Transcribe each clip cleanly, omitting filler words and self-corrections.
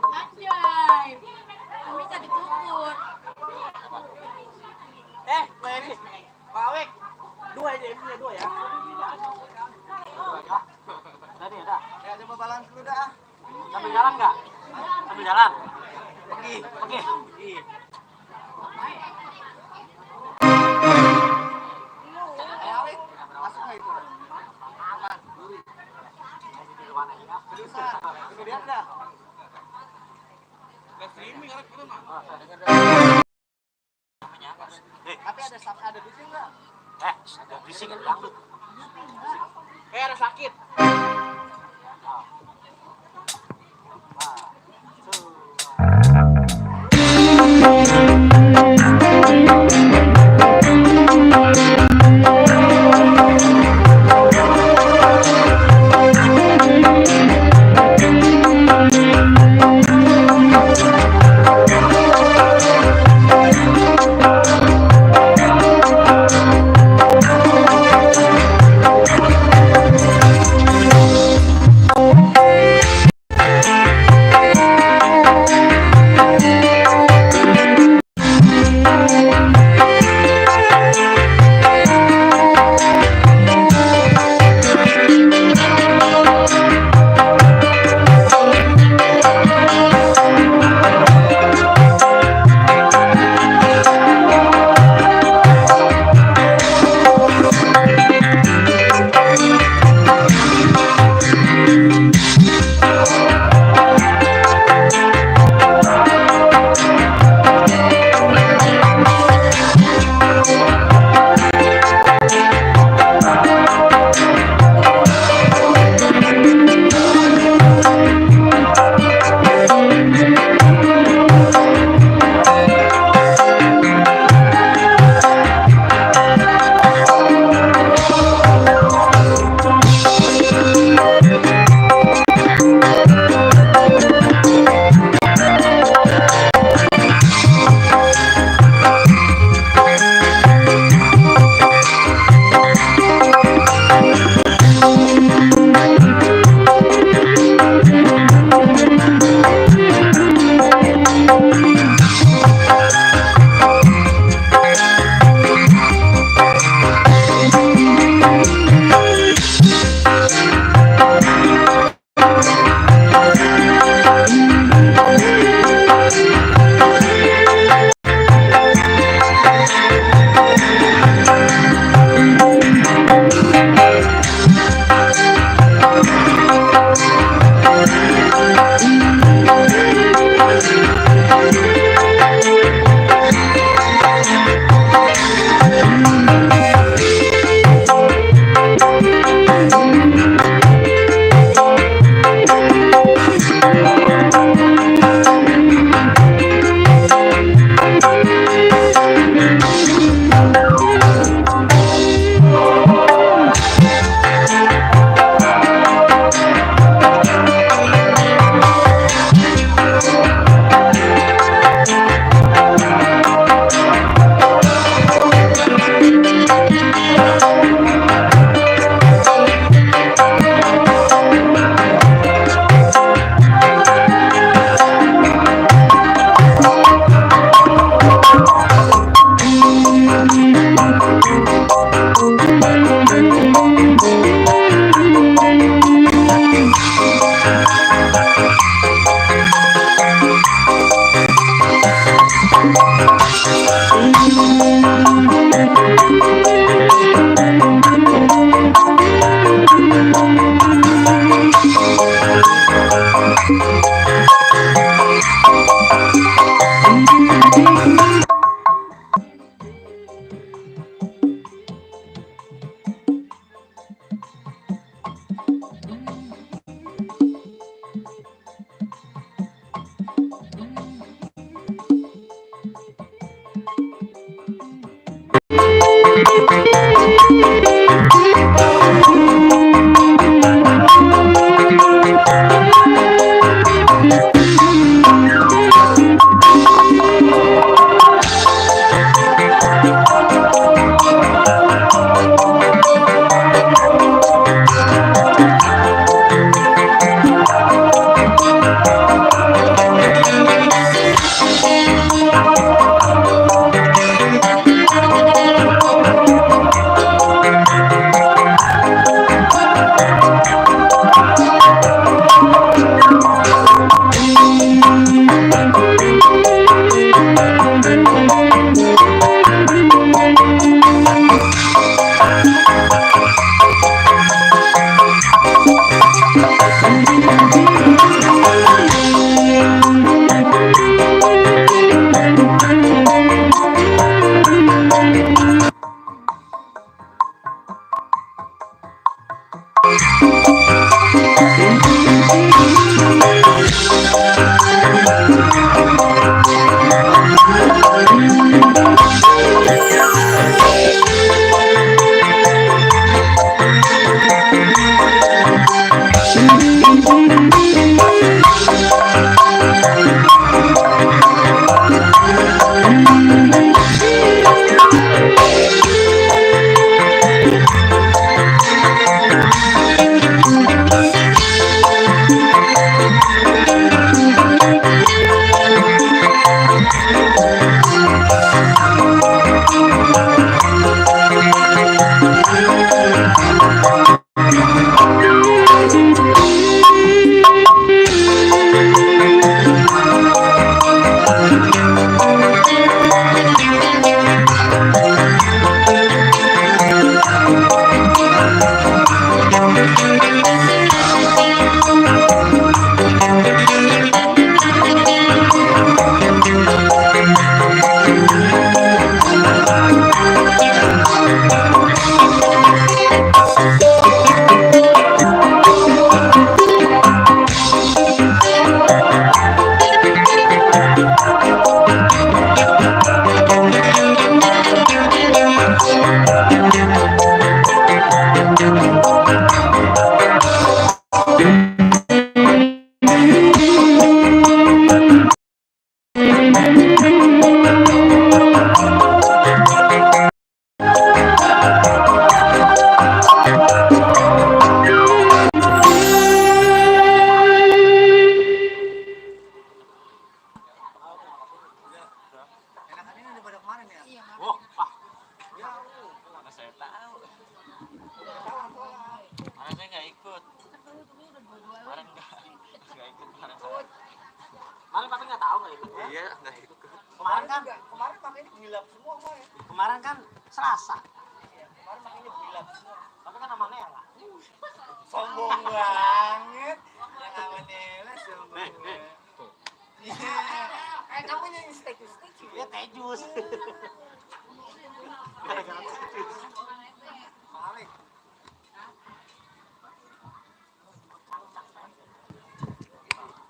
Anjay, bisa ditukur. Ini Pak Awek, dua aja, ini dua ya. Tadi ada. Ya coba balance dulu dah. Sambil jalan nggak? Sambil jalan. Pergi. Awek, masuk nggak itu? Aman. Seriusan, kemudian dah. Streaming ada kita mah. Tapi ada bising nggak? Ada bising kan dangdut. Ada sakit. Oh, ah. Mana saya tahu. Mana saya nggak ikut. Kemarin nggak ikut kemarin saya. Kemarin tapi nggak tahu nggak ikut. Iya nggak ikut. Kemarin kan makanya gilap semua kemarin. Kemarin kan Selasa. Kemarin makanya gilap semua. Tapi kan nama Nela. Sombong banget. Yang nama Nela sombong banget. Kamu yang steak ya tejus.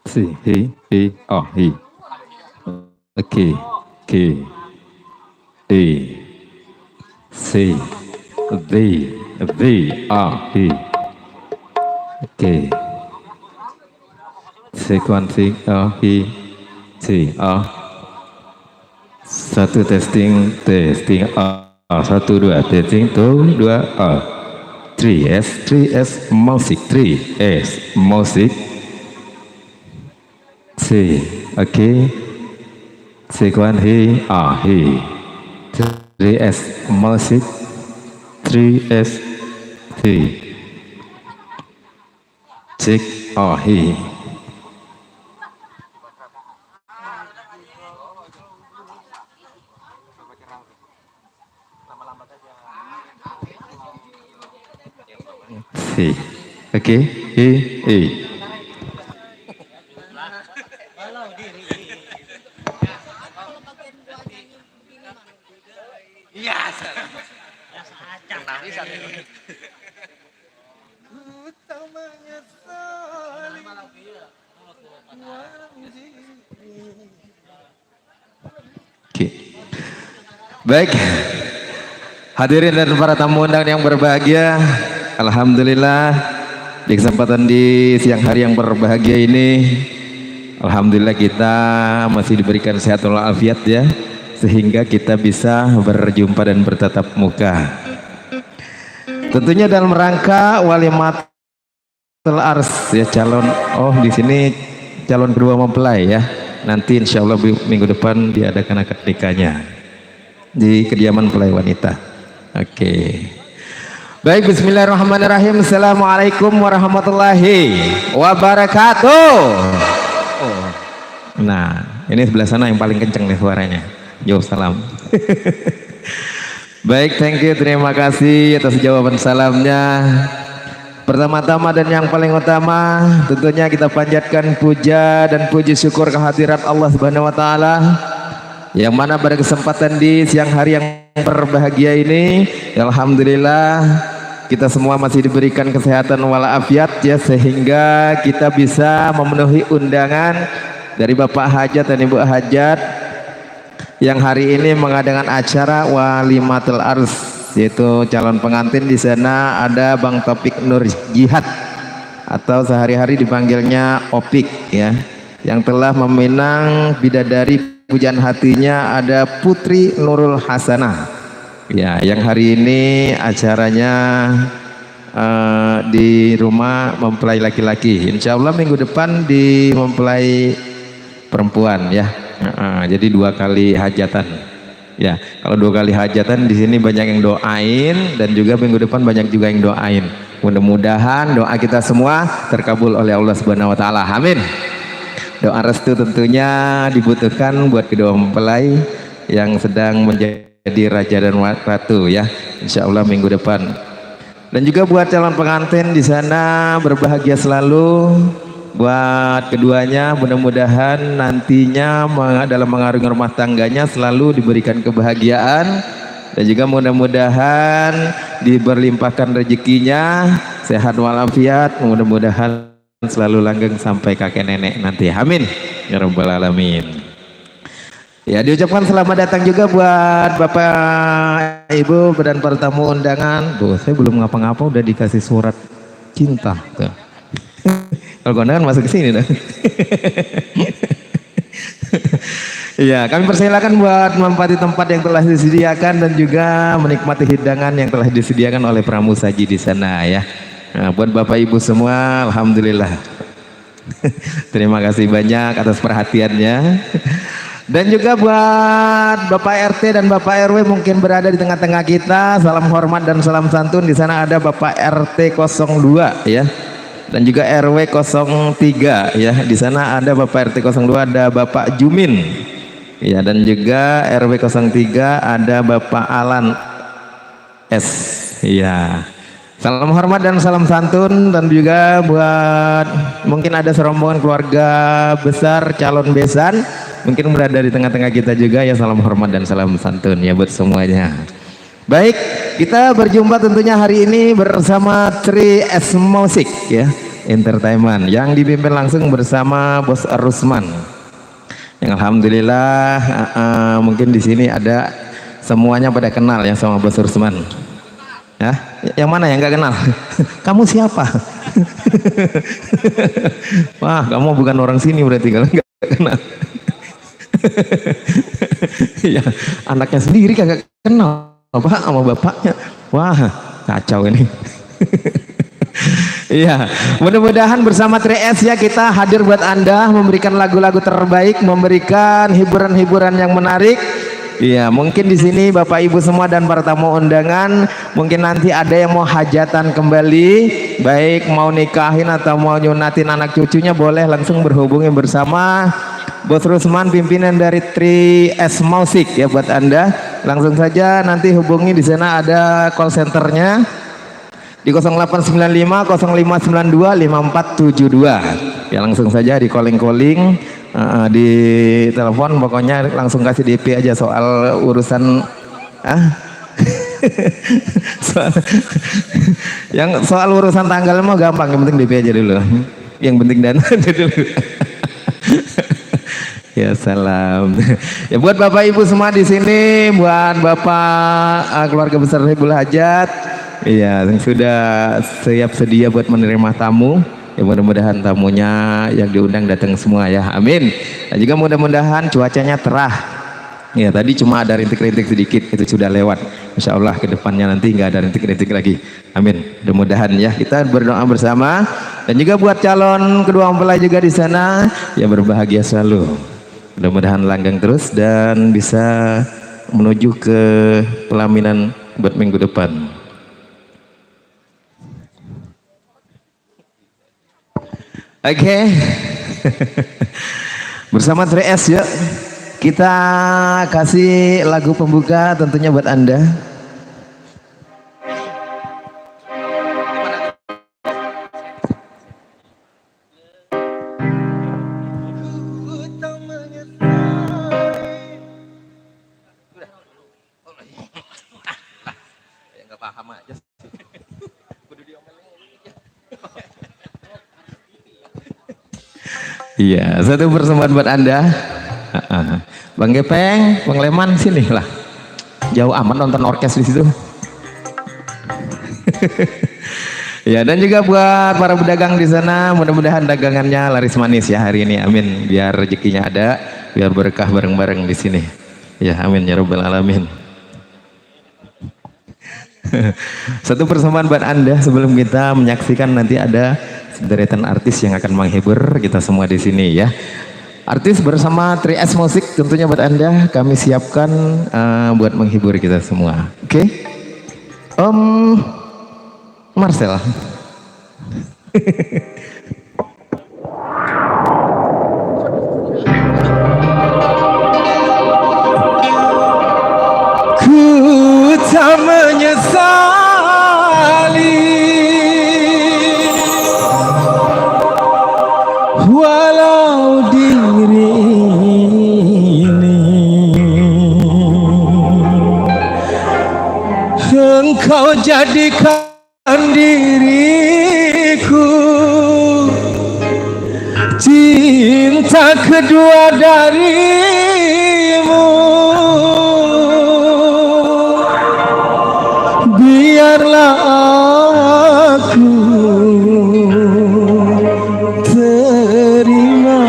Si, he, oh, he. Okay, K, A, C, V, he. Okay. Sequencing, he, C, satu testing, satu dua testing, tuh dua, 3S, musik, 3S, musik. C, okay. Sequence he, he. 3S, musik, 3S, he. Check, he. C, okay. He. Iya, tapi satu. Oke. Baik. Hadirin dan para tamu undangan yang berbahagia, alhamdulillah di kesempatan di siang hari yang berbahagia ini, alhamdulillah kita masih diberikan sehat walafiat ya, sehingga kita bisa berjumpa dan bertatap muka. Tentunya dalam rangka walimatul ars ya, calon di sini calon kedua mempelai ya. Nanti insya Allah minggu depan diadakan akad nikahnya di kediaman mempelai wanita. Oke. Baik, bismillahirrahmanirrahim. Assalamualaikum warahmatullahi wabarakatuh. Nah, ini sebelah sana yang paling kenceng nih suaranya. Yo salam. Baik, thank you, terima kasih atas jawaban salamnya. Pertama-tama dan yang paling utama tentunya kita panjatkan puja dan puji syukur kehadirat Allah Subhanahu wa taala yang mana pada kesempatan di siang hari yang berbahagia ini alhamdulillah kita semua masih diberikan kesehatan walafiat ya, sehingga kita bisa memenuhi undangan dari Bapak Hajat dan Ibu Hajat yang hari ini mengadakan acara Walimatul Ars, yaitu calon pengantin. Di sana ada Bang Topik Nur Jihad atau sehari-hari dipanggilnya Opik ya, yang telah meminang bidadari pujaan hatinya ada Putri Nurul Hasanah ya, yang hari ini acaranya di rumah mempelai laki-laki. Insya Allah minggu depan di mempelai perempuan ya. Jadi 2 kali hajatan ya. Kalau 2 kali hajatan di sini banyak yang doain, dan juga minggu depan banyak juga yang doain. Mudah-mudahan doa kita semua terkabul oleh Allah Subhanahu wa taala. Amin. Doa restu tentunya dibutuhkan buat kedua mempelai yang sedang menjadi raja dan ratu ya. Insya Allah minggu depan. Dan juga buat calon pengantin di sana berbahagia selalu. Buat keduanya mudah-mudahan nantinya dalam mengarungi rumah tangganya selalu diberikan kebahagiaan, dan juga mudah-mudahan diberlimpahkan rezekinya, sehat walafiat, mudah-mudahan selalu langgeng sampai kakek nenek nanti. Amin ya rabbal alamin. Ya, diucapkan selamat datang juga buat Bapak Ibu dan para tamu undangan. Tuh, saya belum ngapa-ngapa udah dikasih surat cinta tuh. Kalau kondangan masuk ke sini dong. Iya, kami persilakan buat menempati tempat yang telah disediakan dan juga menikmati hidangan yang telah disediakan oleh pramusaji di sana ya. Nah, buat Bapak Ibu semua, alhamdulillah. Terima kasih banyak atas perhatiannya. Dan juga buat Bapak RT dan Bapak RW mungkin berada di tengah-tengah kita, salam hormat dan salam santun. Di sana ada Bapak RT 02 ya. Dan juga RW 03 ya. Di sana ada Bapak RT 02, ada Bapak Jumin. Ya, dan juga RW 03 ada Bapak Alan S. Ya. Salam hormat dan salam santun. Dan juga buat mungkin ada serombongan keluarga besar calon besan mungkin berada di tengah-tengah kita juga ya, salam hormat dan salam santun ya buat semuanya. Baik, kita berjumpa tentunya hari ini bersama 3S Music ya, Entertainment yang dipimpin langsung bersama Bos Rusman. Yang alhamdulillah mungkin di sini ada semuanya pada kenal ya sama Bos Rusman. Ya, yang mana yang nggak kenal? Kamu siapa? Wah, kamu bukan orang sini berarti kalau nggak kenal. Ya, anaknya sendiri kagak kenal Pak sama bapaknya. Wah, kacau ini. Iya, mudah-mudahan bersama 3S ya kita hadir buat Anda, memberikan lagu-lagu terbaik, memberikan hiburan-hiburan yang menarik. Iya, mungkin di sini Bapak Ibu semua dan para tamu undangan, mungkin nanti ada yang mau hajatan kembali, baik mau nikahin atau mau nyunatin anak cucunya, boleh langsung berhubungi bersama Bos Rusman, pimpinan dari 3S Music ya buat Anda. Langsung saja nanti hubungi, di sana ada call centernya di 0895 0592 5472 ya, langsung saja di calling di telepon, pokoknya langsung kasih DP aja soal urusan soal urusan tanggal mah gampang, yang penting DP aja dulu, yang penting dana aja dulu. Ya salam. Ya buat Bapak Ibu semua di sini, buat Bapak keluarga besar Hibul Hajat, iya yang sudah siap sedia buat menerima tamu. Ya mudah-mudahan tamunya yang diundang datang semua ya. Amin. Dan juga mudah-mudahan cuacanya cerah. Ya tadi cuma ada rintik-rintik sedikit, itu sudah lewat. Insya Allah ke depannya nanti nggak ada rintik-rintik lagi. Amin. Mudah-mudahan ya, kita berdoa bersama. Dan juga buat calon kedua mempelai juga di sana, ya berbahagia selalu. Mudah-mudahan langgeng terus dan bisa menuju ke pelaminan buat minggu depan. Oke. Bersama 3S ya, Kita kasih lagu pembuka tentunya buat Anda. Nggak paham aja sih. Iya, satu persembahan buat Anda. Bang Gepeng, Bang Leman sini lah. Jauh amat nonton orkes di situ. Ya, dan juga buat para pedagang di sana, mudah-mudahan dagangannya laris manis ya hari ini. Amin. Biar rezekinya ada, biar berkah bareng-bareng di sini. Ya, amin ya rabbal alamin. Satu persembahan buat Anda sebelum kita menyaksikan nanti ada deretan artis yang akan menghibur kita semua di sini ya. Artis bersama 3S Musik tentunya buat Anda kami siapkan buat menghibur kita semua. Oke? Marcel. Ku tak menyesali walau diri ini engkau jadikan diriku cinta kedua darimu. Biarlah aku terima.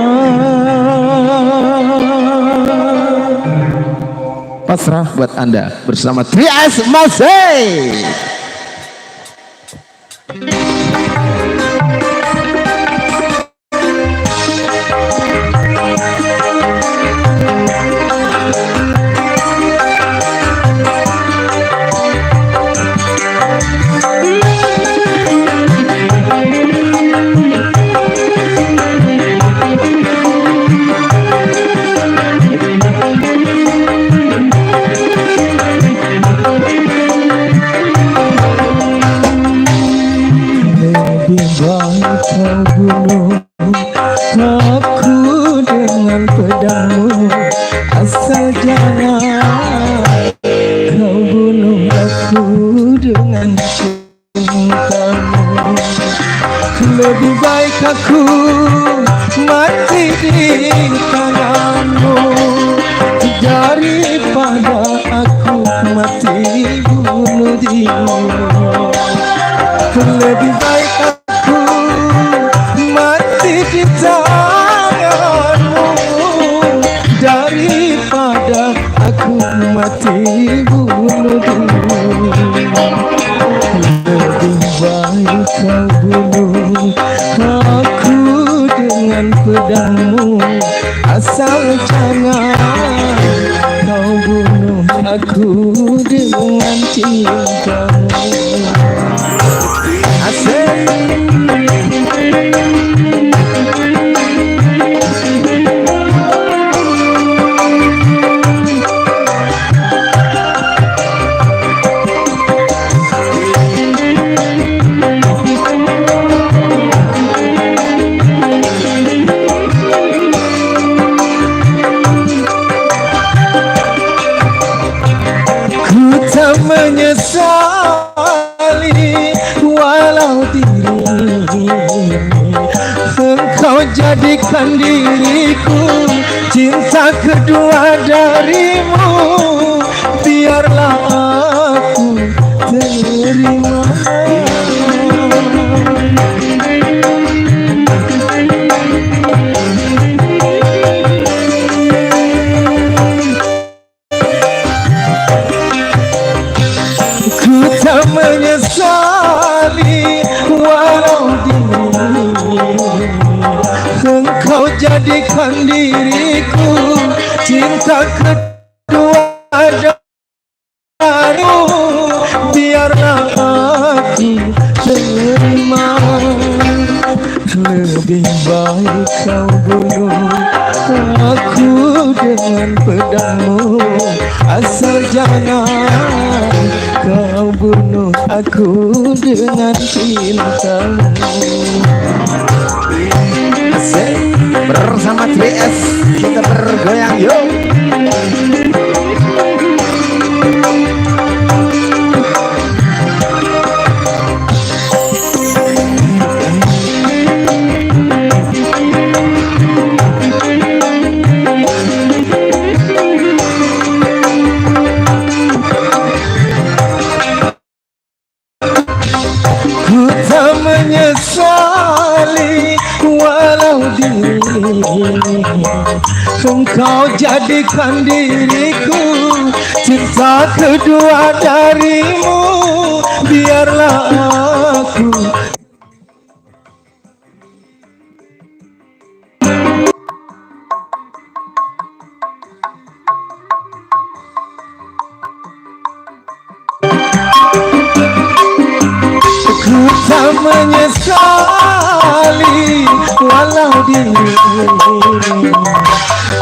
Pasrah buat Anda bersama 3S Musik. Kau bunuh aku dengan pedangmu, asal jangan kau bunuh aku dengan cintamu. Lebih baik aku mati di tanganmu daripada aku mati bunuh dirimu. Lebih baik aku mati di tanganmu daripada aku mati bunuh dirimu. Lebih baik kau bunuh aku dengan pedangmu, asal jangan kau bunuh aku dengan cintamu. Ku tak menyesali walau diri engkau jadikan diriku cinta kedua darimu. Biarlah aku terima. Ku tak menyesali walau diri engkau jadikan diriku cinta kedua asal jangan kau bunuh aku dengan cintamu. Asik, bersama 3S kita bergoyang yuk. Ku tak menyesali walau diri engkau jadikan diriku cinta kedua darimu. Biarlah aku ku tak menyesali walau diri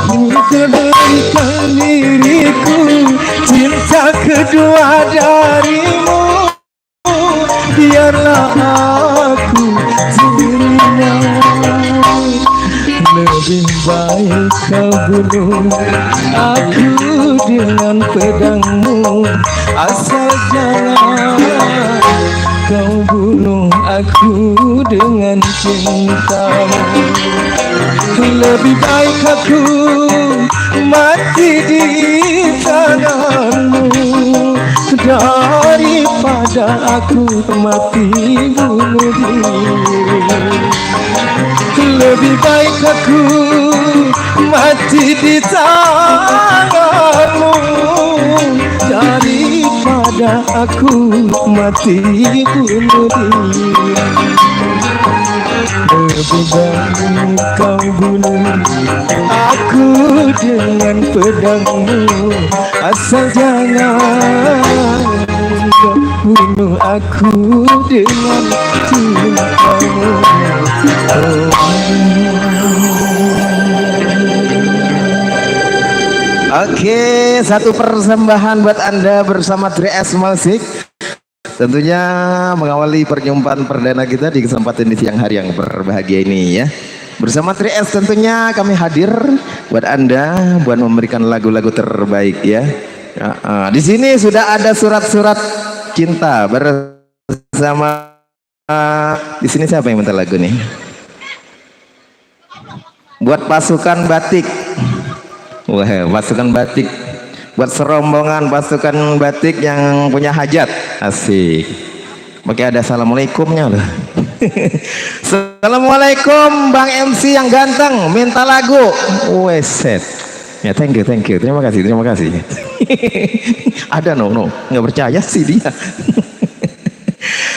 engkau berikan diriku cinta kedua darimu. Biarlah aku terima, lebih baik kau bunuh aku dengan pedangmu, asal jangan kau bunuh aku dengan cintamu. Lebih baik aku mati di tanganmu daripada aku mati bunuh diri. Lebih baik aku mati di tanganmu daripada aku mati bunuh diri. Lebih baik kau bunuh aku dengan pedangmu, asal jangan kau bunuh aku dengan cintamu. Oke, satu persembahan buat Anda bersama 3S Music. Tentunya mengawali perjumpaan perdana kita di kesempatan di siang hari yang berbahagia ini ya. Bersama 3S tentunya kami hadir buat Anda buat memberikan lagu-lagu terbaik ya. Di sini sudah ada surat-surat cinta bersama di sini siapa yang minta lagu nih? Buat pasukan batik. Wah, pasukan batik. Buat serombongan pasukan batik yang punya hajat. Asik. Pakai ada assalamualaikumnya loh. Assalamualaikum Bang MC yang ganteng, minta lagu. Weset. Ya, thank you. Terima kasih. Ada no, nggak percaya sih dia.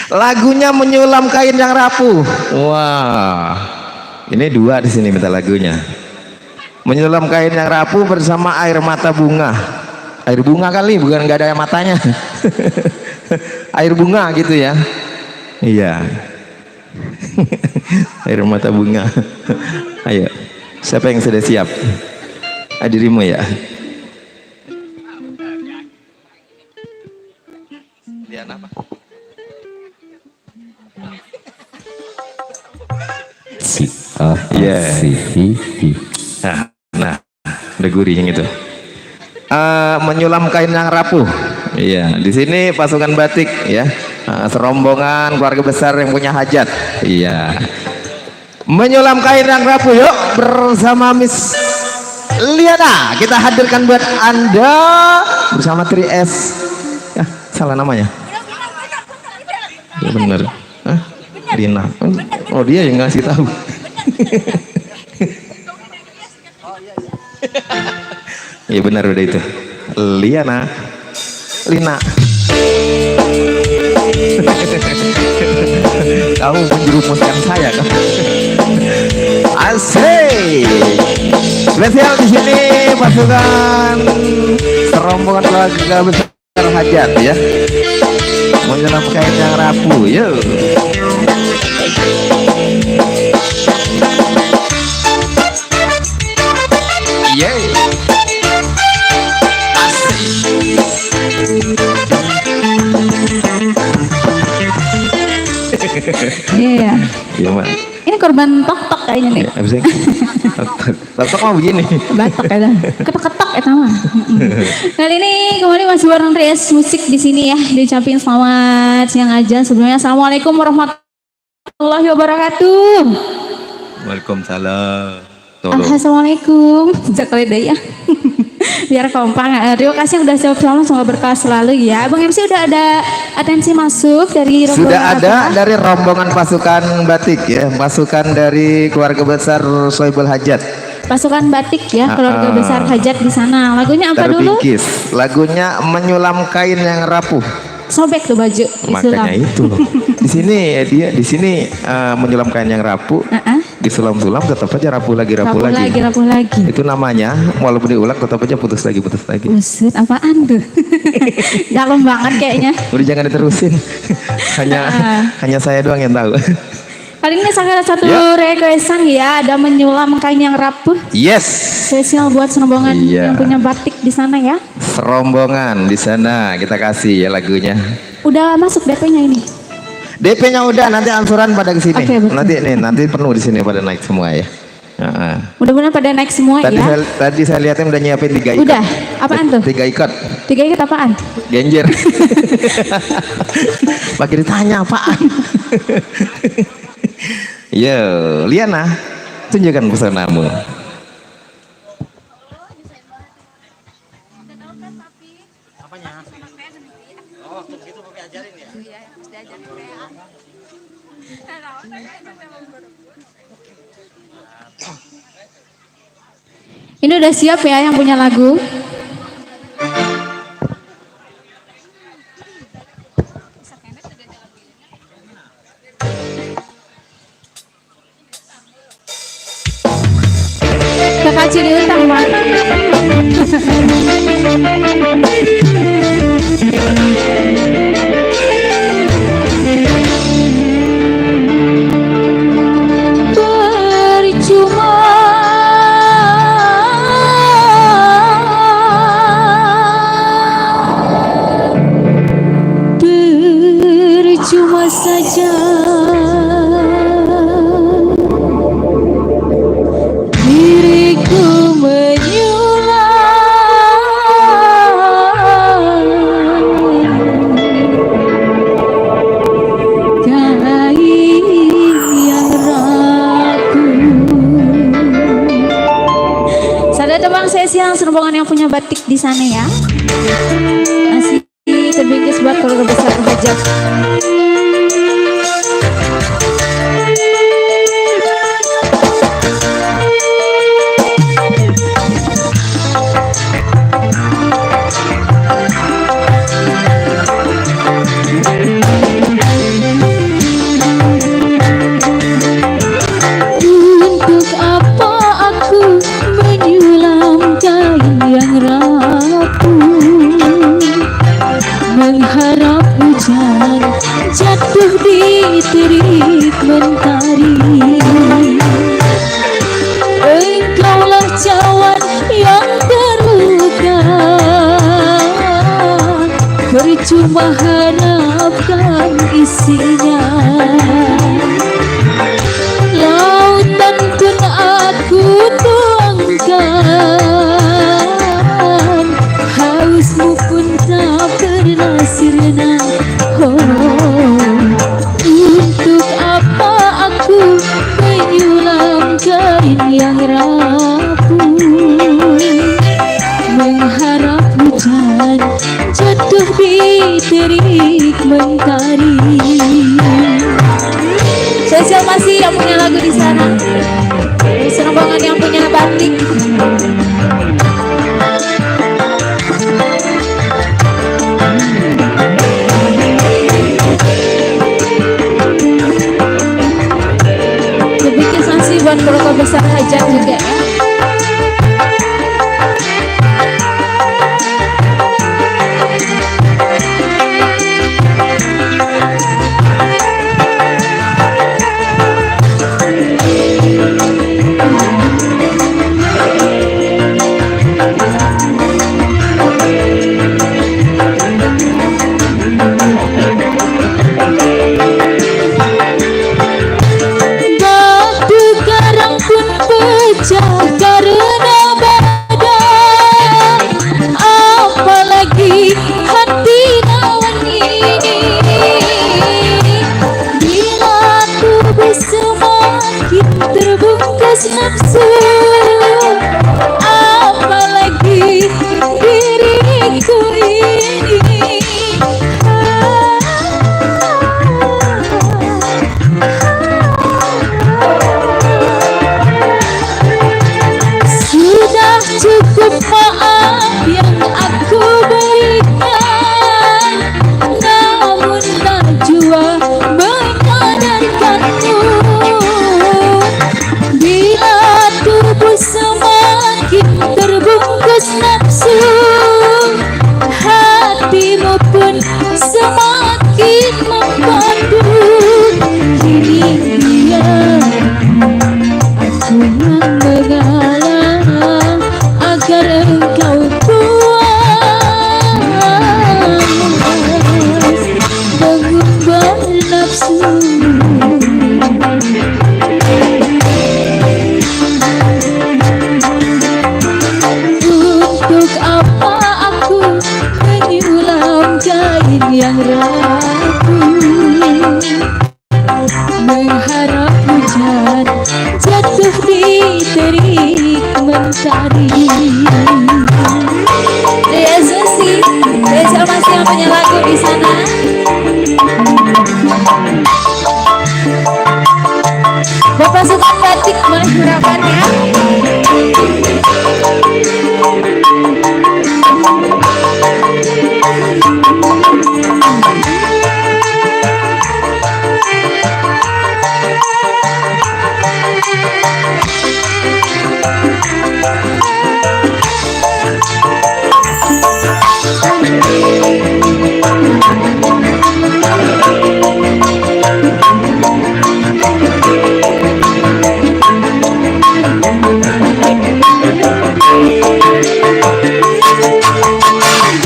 Lagunya menyulam kain yang rapuh. Wah. Ini dua di sini minta lagunya. Menyulam kain yang rapuh bersama air mata bunga. Air bunga kali, bukan nggak ada matanya. Air bunga gitu ya. Iya. Air mata bunga. Ayo, siapa yang sudah siap? Dirimu ya. Lihat apa? Nah, ada gurih yang itu. Menyulam kain yang rapuh. Iya, di sini pasukan batik ya. Serombongan keluarga besar yang punya hajat. Iya. Menyulam kain yang rapuh yuk bersama Miss Liana. Kita hadirkan buat Anda bersama 3S. Ya, salah namanya. Ya benar. Lina. Oh, dia yang ngasih tahu. Iya benar udah itu. Lina. Kamu menjerumuskan saya kan? Asik. Spesial di sini pasukan serombongan keluarga besar hajat ya. Menyelam kain yang rapuh, yuk. Yeay. Asik. Iya. Iya mak. Ini korban tok-tok kayaknya nih. Abis itu tok mau begini. Batok ya. Ketok-ketok ya mah. Kali ini kembali masih bareng Ries Musik di sini ya. Diucapin selamat siang aja. Sebelumnya assalamualaikum warahmatullahi wabarakatuh. Waalaikumsalam. Assalamualaikum. Sejak kali deh ya. Biar kompak. Terima kasih udah jawab salam, semoga berkah selalu ya. Bang MC udah ada atensi masuk dari rombongan. Sudah ada dari rombongan pasukan batik ya, pasukan dari keluarga besar Soebul Hajat. Pasukan batik ya, keluarga besar Hajat di sana. Lagunya apa dulu? Terbingkis. Lagunya Menyulam Kain yang Rapuh. Sobek tuh baju. Makanya itu loh. Di sini dia di sini menyulam kain yang rapuh. Disulam-sulam tetap aja rapuh lagi. Rapuh lagi. Itu namanya walaupun diulang tetap aja putus lagi. Buset, apaan tuh? Dalam banget kayaknya. Udah jangan diterusin. hanya saya doang yang tahu. Kali ini salah satu requestan ya, ada menyulam kain yang rapuh. Yes. Spesial buat serombongan yang punya batik di sana ya. Serombongan di sana kita kasih ya lagunya. Udah masuk DP-nya ini. DP-nya udah, nanti angsuran pada ke sini. Okay, nanti penuh di sini pada naik semua ya. Mudah-mudahan pada naik semua tadi ya. Tadi saya lihatnya udah nyiapin 3 ikat. Udah, apaan tuh? 3 ikat. 3 ikat apaan? Genjer. Makin ditanya apaan? Yo, Liana, tunjukkan pesonamu. Apanya? Oh, gitu pakai ajarin ya? Iya, diajarin Ini udah siap ya yang punya lagu? Kakak Cili utang Pak. Percuma saja diriku menyulam kain yang rapuh. Sada tebang sesi yang serombongan yang punya batik di sana ya. Masih terbingkis buat keluarga besar Hajat. Untuk apa aku menyulam kain yang rapuh, mengharap hujan jatuh di terik mentari. Engkaulah cawan yang terluka, percuma harapkan isinya. Lautan pun aku tuangkan, hausmu pun tak pernah sirna. Untuk apa aku menyulam kain yang rapuh, mengharap hujan jatuh di terik mentari. Spesial masih yang punya lagu di sana, serombongan yang punya batik. Lebih masih buat keluarga besar Hajat juga ya. diriku ini. Sudah cukup maaf yang aku berikan, namun tak jua menyadarkanmu. Bila tubuh semakin terbungkus nafsu, hatimu pun semakin membantu. Kini dia aku yang mengalah agar engkau puas mengumbar nafsu. Untuk apa aku menyulam kain yang rapuh, mengharap hujan jatuh di terik mentari. Dea Susi, Dea masih yang punya lagu di sana. Bapak suka batik mengharapannya.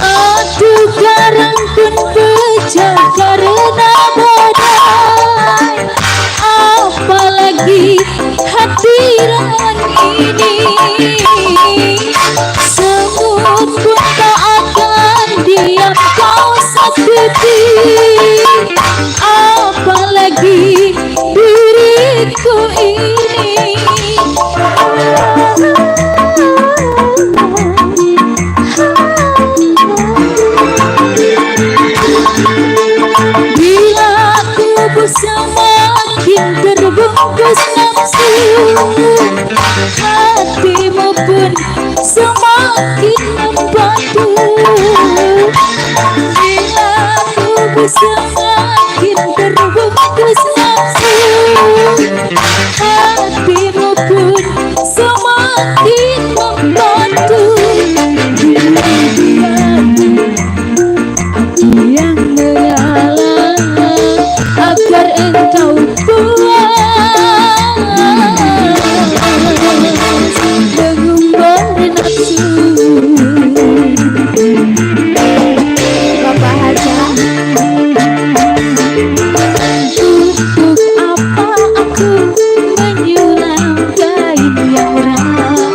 Aduh garang pun pecah karena badai, apalagi hadiran ini. Semut pun tak akan diam kau sakiti, apalagi diriku ini. Bila tubuh semakin terbungkus nafsu, hatimu pun semakin membantu. Bila tubuh semakin terbungkus nafsu, hatimu pun semakin membantu. Yang mengalah agar engkau puas mengumbar nafsu. Bapak Haja, untuk apa aku menyulam kain yang rapuh,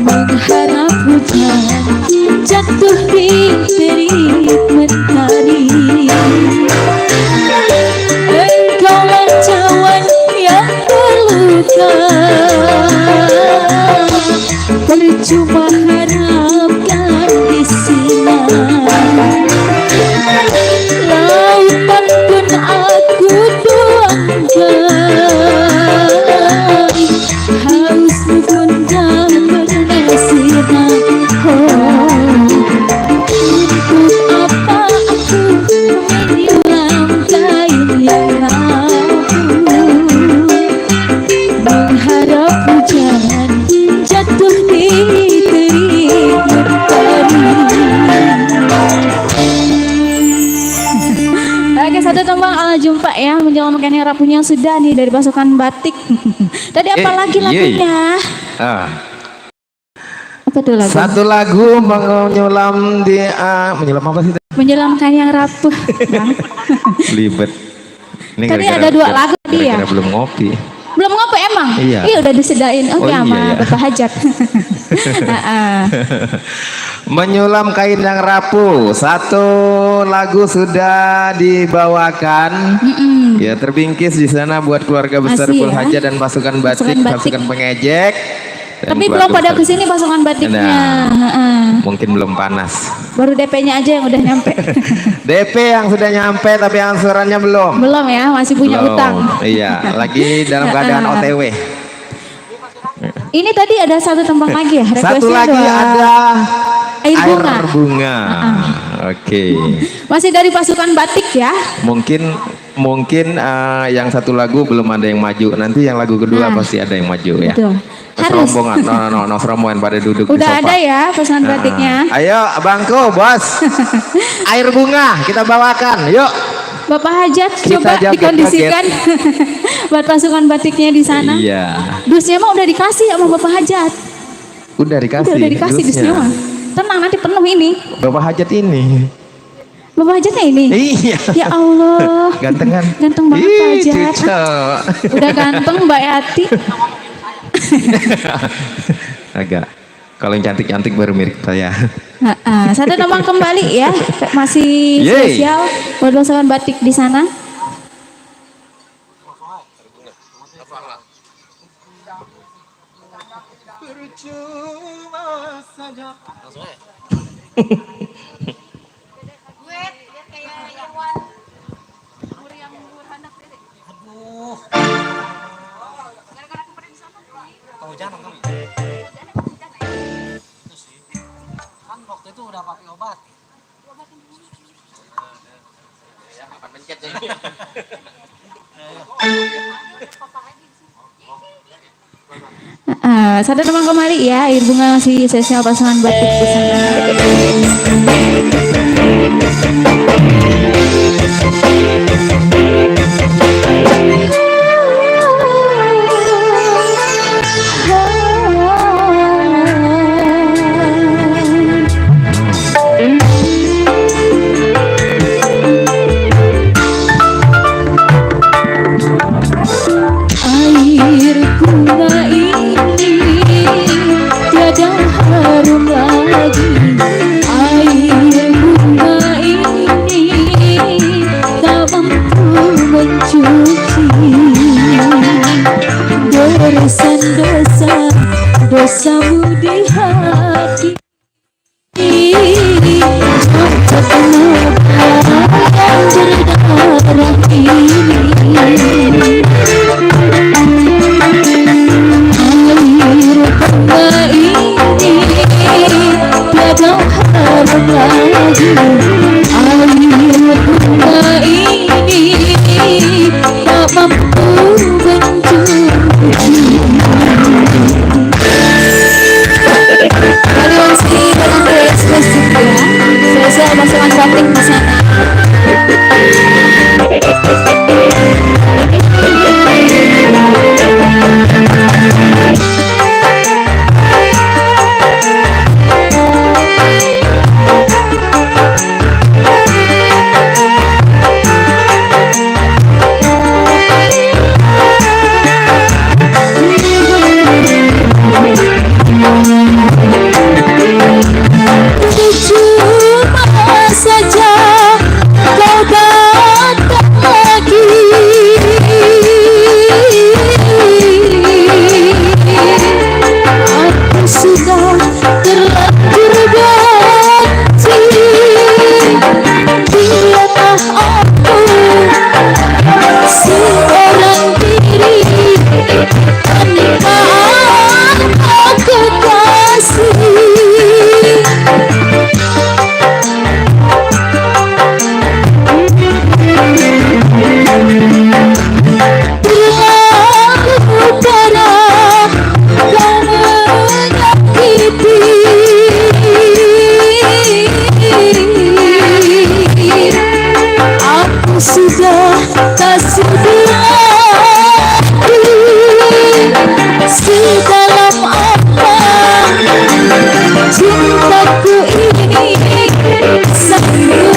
mengharap hujan jatuh di terik mentari. Engkaulah cawan yang terluka, percuma harapkan di sinar. Lautan pun aku tuangkan, hausmu pun tak pernah sirna. Untuk apa aku menyulam kain yang rapuh, mengharap hujan jatuh di terik mentari. Oke, satu tembang ala jumpa ya, menjalankan yang rapuhnya sudah nih dari pasukan batik. Tadi apa lagi lagunya? Apa tuh lagu? Satu lagu menyulam di menyulam apa sih? Menyelamkan yang rapuh. Libet. Ini Tadi gara-gara- ada dua lagu tadi ya? gara-gara belum ngopi. Belum ngopi emang? Iya. Udah disedain. Oke, Oh, sama iya, ya. Bapak Hajat. Menyulam kain yang rapuh. Satu lagu sudah dibawakan. Ya, terbingkis di sana buat keluarga besar Masih Pul ya. Haja dan pasukan batik, Pasukan batik. pasukan pengejek. Dan Tapi belum keluarga pada besar. kesini pasukan batiknya. Nah. Heeh. Mungkin belum panas. Baru DP-nya aja yang udah nyampe. DP yang sudah nyampe tapi angsurannya belum. Belum ya, masih punya Belum. utang. Iya, lagi dalam keadaan OTW. Ini tadi ada satu tembang lagi ya? Satu Requestnya lagi ada Air Bunga. bunga. Oke. Masih dari pasukan batik ya? Mungkin yang satu lagu belum ada yang maju. Nanti yang lagu kedua Nah. pasti ada yang maju ya. Betul. Harus. Rombongan, no rombongan pada duduk di Udah sofa. ada ya pasukan batiknya. Ayo abangku bos, air bunga kita bawakan, yuk. Bapak Hajat Kita coba joget-joget. dikondisikan buat pasukan batiknya di sana. Iya, Dusnya mah udah dikasih sama Bapak Hajat. udah dikasih. Udah dikasih dusnya mah. Tenang nanti penuh ini. Bapak hajat ini. Bapak Hajatnya ini. Iya. Ya Allah. Ganteng kan? Ganteng banget Pak Ih, Hajat. cucok. Udah ganteng Mbak Yati. Agak. Kalau yang cantik-cantik baru mirip saya. Satu tembang kembali ya. Masih Yeay. spesial buat pasukan batik di sana. Kehujanan kami. Itu sih. Kan waktu itu udah pakai obat. Ya, kapan pencet ya. Satu tembang kembali ya. Air Bunga masih spesial pasukan batik di sana. Air bunga ini tiada harum lagi. Air bunga ini tak mampu mencuci dosa-dosa dosamu di hati. Untuk noda yang berdarah ini. Air bunga ini tiada harum lagi. Air bunga ini tak mampu mencuci. Kali masih dalam ekspresi ya. Spesial pasukan batik di sana. Cuma saja kau datang lagi. Aku sudah terlanjur benci. Dialah aku seorang diri tanpa kekasih. Terlalu parah kau menyakiti. Aku sudah tak sudi lagi. Sedalam apa cintaku ini, sanggup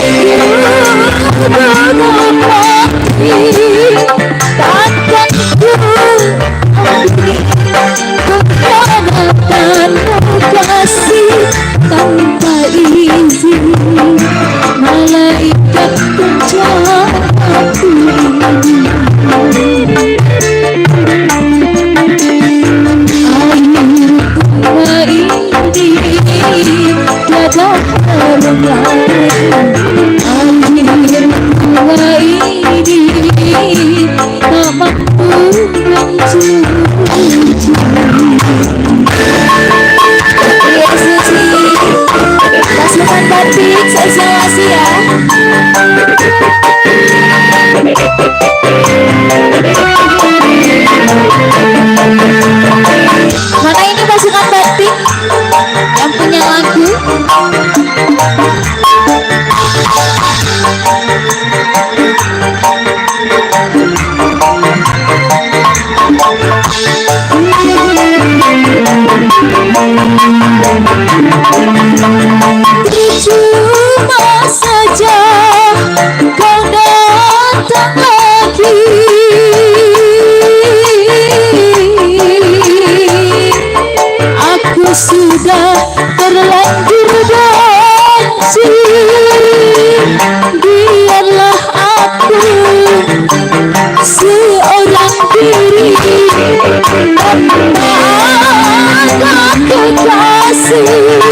menepati. Takkan ku beri pengkhianatmu kasih tanpa izin. Malaikat penjahatku ini. Air tiada halangan. Akhir bunga ini tak mampu mencuci. Pasukan batik sosialisasi ya. Mana ini pasukan batik yang punya lagu? Cuma saja kau datang lagi, aku sudah terlanjur benci. Biarlah aku seorang diri tanpa ada kekasih.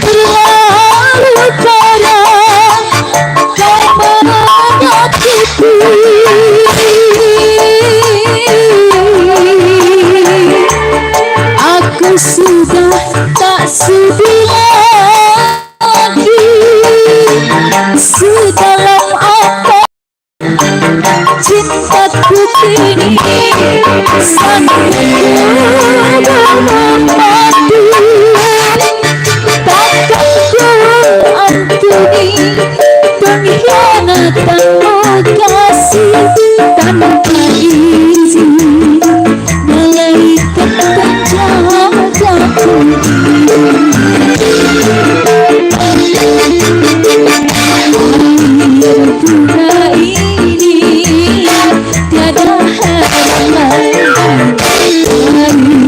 Terlalu parah kau menyakiti. Aku sudah tak sudi lagi. Sedalam apa cintaku kini, sanggup mati. Takkan ku ampuni pengkhianatanmu kasih. Tanpa izin malaikat penjagaku. Bunga ini tiada halangan.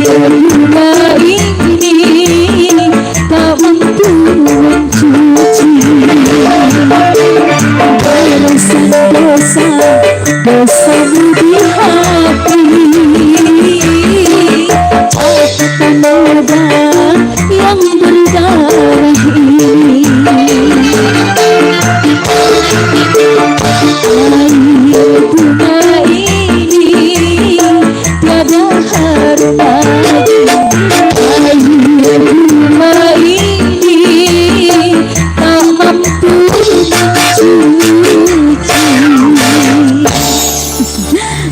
Bunga ini tak mampu mencuci dosa-dosa dosamu di hati. Catatan noda yang berdarah ini. Bunga ini tiada harga. Bunga ini tak mampu mencuci.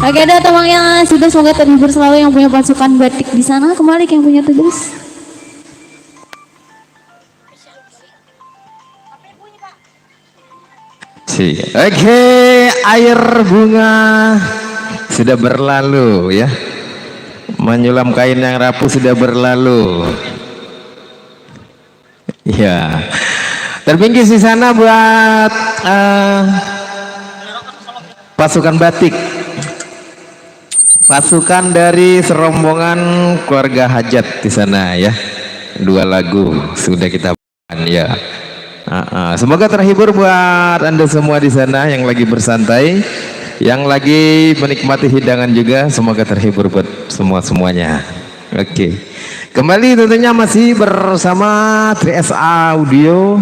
Oke, ada teman yang sudah, semoga terhibur selalu yang punya pasukan batik di sana. Kembali ke yang punya tugas. Oke, air bunga sudah berlalu ya. Menyulam kain yang rapuh sudah berlalu. Ya. Terbingkis di sana buat pasukan batik. Pasukan dari serombongan keluarga hajat di sana ya. 2 lagu sudah kita ya. Semoga terhibur buat Anda semua di sana yang lagi bersantai, yang lagi menikmati hidangan juga. Semoga terhibur buat semuanya. Oke. Kembali tentunya masih bersama 3S Audio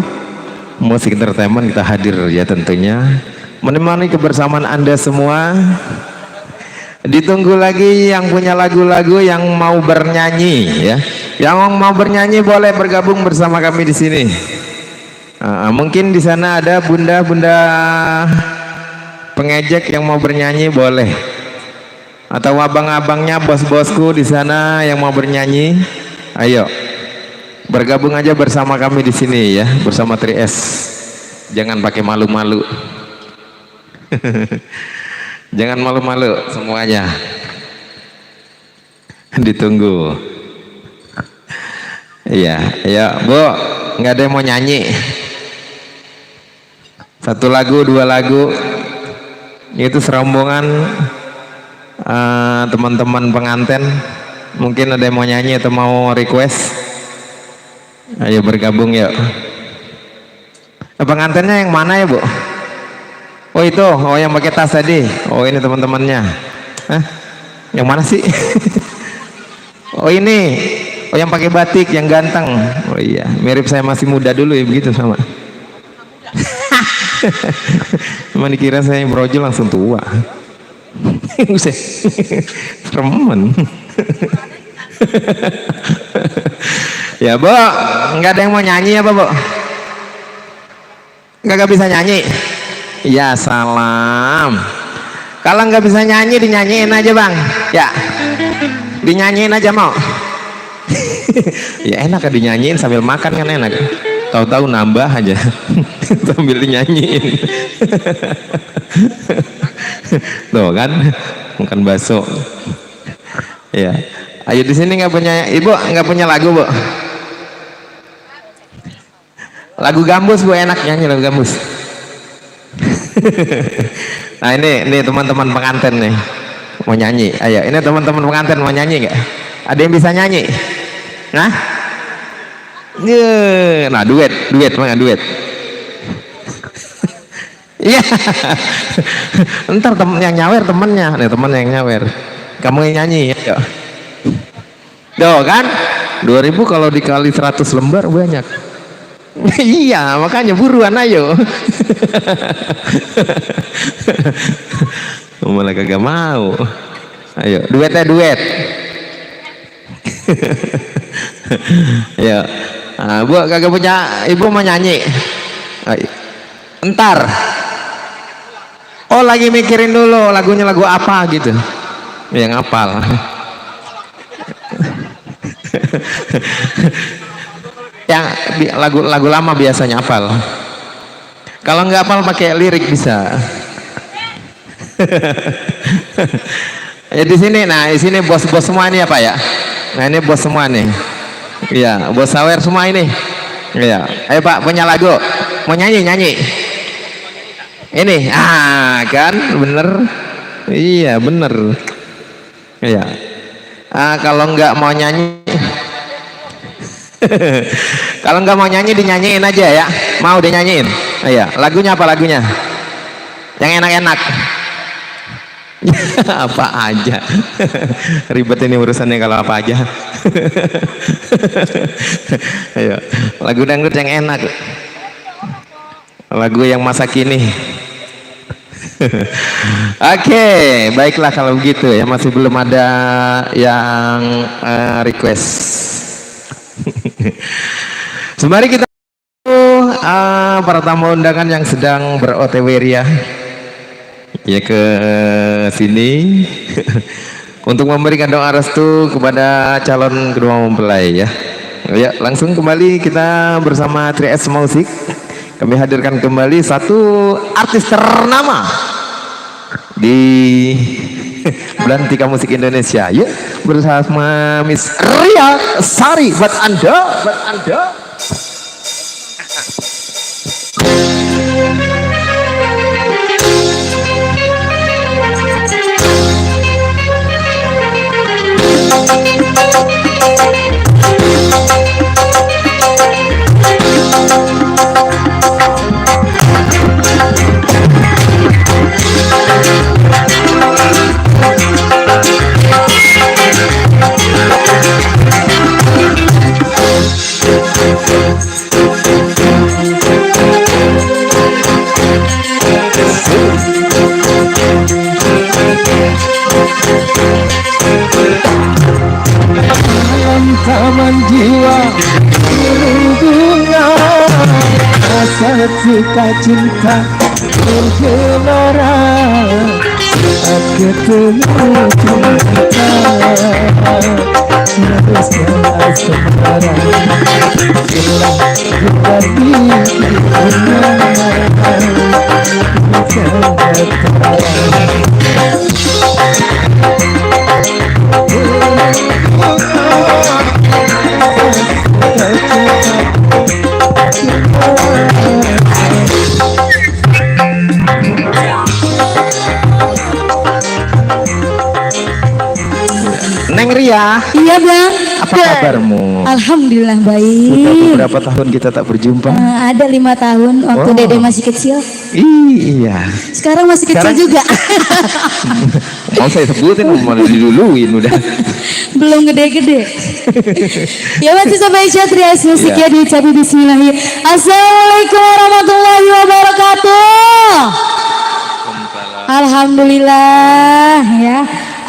Musik Entertainment, kita hadir ya tentunya menemani kebersamaan Anda semua. Ditunggu lagi yang punya lagu-lagu yang mau bernyanyi ya. Yang mau bernyanyi boleh bergabung bersama kami di sini. Mungkin di sana ada bunda-bunda pengejek yang mau bernyanyi boleh, atau abang-abangnya, bos-bosku di sana yang mau bernyanyi, ayo bergabung aja bersama kami di sini ya, bersama 3S. Jangan pakai malu-malu. Jangan malu-malu semuanya. Ditunggu. Iya, ya Bu, nggak ada yang mau nyanyi. 1 lagu, 2 lagu. Itu serombongan teman-teman pengantin. Mungkin ada yang mau nyanyi atau mau request. Ayo bergabung yuk. Pengantinnya yang mana ya Bu? Oh itu, oh yang pakai tas tadi. Oh ini teman-temannya. Hah? Yang mana sih? Oh ini. Oh yang pakai batik, yang ganteng. Oh iya, mirip saya masih muda dulu ya begitu sama. Cuma dikira saya brojol langsung tua. Remen. Ya Bu, nggak ada yang mau nyanyi apa Bu? Nggak bisa nyanyi? Ya salam. Kalau nggak bisa nyanyi dinyanyiin aja Bang. Ya, dinyanyiin aja mau. Ya enak kan dinyanyiin sambil makan kan enak. Tahu-tahu nambah aja sambil dinyanyiin. Tuh kan makan bakso. Ya. Ayo di sini nggak punya Ibu, nggak punya lagu Bu? Lagu gambus Bu, enak nyanyi lagu gambus. Nah ini teman-teman pengantin nih mau nyanyi. Ayo ini teman-teman pengantin mau nyanyi nggak? Ada yang bisa nyanyi? Nah, nah duet mana duet? Iya. Ntar temen yang nyawer temennya, nih temen yang nyawer. Kamu yang nyanyi ya. Tuh kan 2000 kalau dikali 100 lembar banyak. Iya makanya buruan ayo. Malah kagak mau. Ayo duet. Ya nah, Bu kagak punya Ibu mau nyanyi. Ayo. Entar oh lagi mikirin dulu lagunya lagu apa gitu yang hafal. Yang lagu lama biasanya hafal. Kalau nggak hafal pakai lirik bisa. Ya di sini, nah di sini bos-bos semua ini apa ya? Nah ini bos semua nih. Iya, bos sawer semua ini. Iya, ayo Pak punya lagu, mau nyanyi. Ini, kan bener. Iya bener. Iya. Kalau nggak mau nyanyi, kalau nggak mau nyanyi dinyanyiin aja ya. Mau dinyanyiin? Iya. Lagunya apa lagunya? Yang enak-enak. Apa aja. Ribet ini urusannya kalau apa aja. Ayo. Lagu dangdut yang enak. Lagu yang masa kini. Oke, baiklah kalau begitu ya, masih belum ada yang request. Sembari kita para tamu undangan yang sedang ber-OTW ya ke sini untuk memberikan doa restu kepada calon kedua mempelai ya. Ya, langsung kembali kita bersama 3S Music. Kami hadirkan kembali satu artis ternama di Belantika Musik Indonesia ya, bersama Miss Ria Sari. Buat Anda. Taman jiwa bunga rasa suka cinta bergelora saat ketemu cinta harusnya asmara hilang berbagi Neng Ria Iya. Iya bang. Apa kabarmu? Alhamdulillah Sudah baik. beberapa tahun kita tak berjumpa. Ada 5 tahun waktu Wow. Dede masih kecil. Iya. Sekarang masih kecil Sekarang- juga. Mau saya sebutin malah diduluin udah. Belum gede-gede. Ya masih sampai Trias musik ya diucapin bismillahirrahmanirrahim. Assalamualaikum warahmatullahi wabarakatuh. Alhamdulillah ya.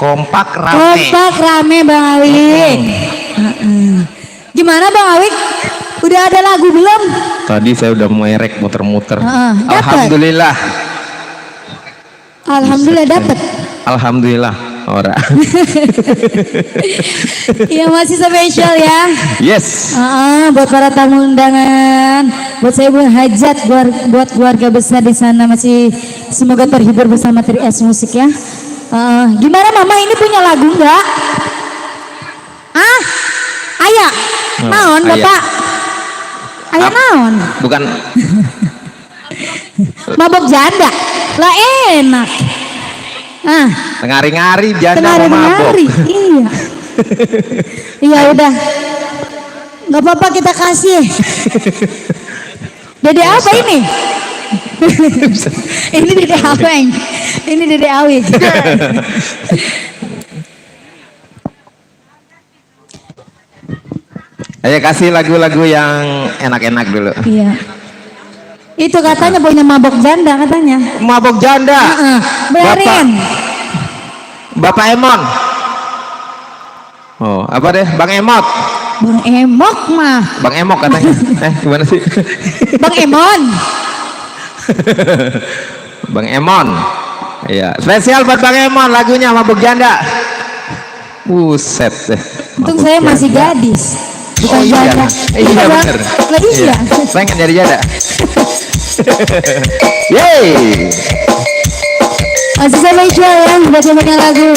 Kompak rame. Kompak rame Bang Awik. Gimana Bang Awik? Udah ada lagu belum? Tadi saya udah merek muter-muter. Dapat. Alhamdulillah. Alhamdulillah dapat. Alhamdulillah. Ora. Iya masih spesial ya. Yes. Buat para tamu undangan, buat saya buat hajat, buat keluarga besar di sana masih semoga terhibur bersama Trias Musik ya. Gimana Mama ini punya lagu enggak? Ayah, naon Aya. Bapak? Ayah naon? Bukan. Mabok janda, lah enak. Ngari-ngari janda mau mabok. Tenari, iya. Iya udah, nggak apa-apa kita kasih. Dede apa ini? Ini Dede Aweng. Ini Dede Awik. Ayo kasih lagu-lagu yang enak-enak dulu. Iya. Itu katanya punya mabok janda katanya. Mabok janda. Bayarin. Bapak Emon. Oh, apa deh? Bang Emot. Bang Emok mah. Bang Emok katanya. Gimana sih? Bang Emon. Bang Emon. Iya, spesial buat Bang Emon lagunya Mabok Janda. Buset deh. Untung Mabok saya janda. masih gadis. Bukan Oh iya. janda. Iya Bang. bener. Lah iya. Pengen jadi janda. Yeay. Masih sama jalan buat yang punya lagu.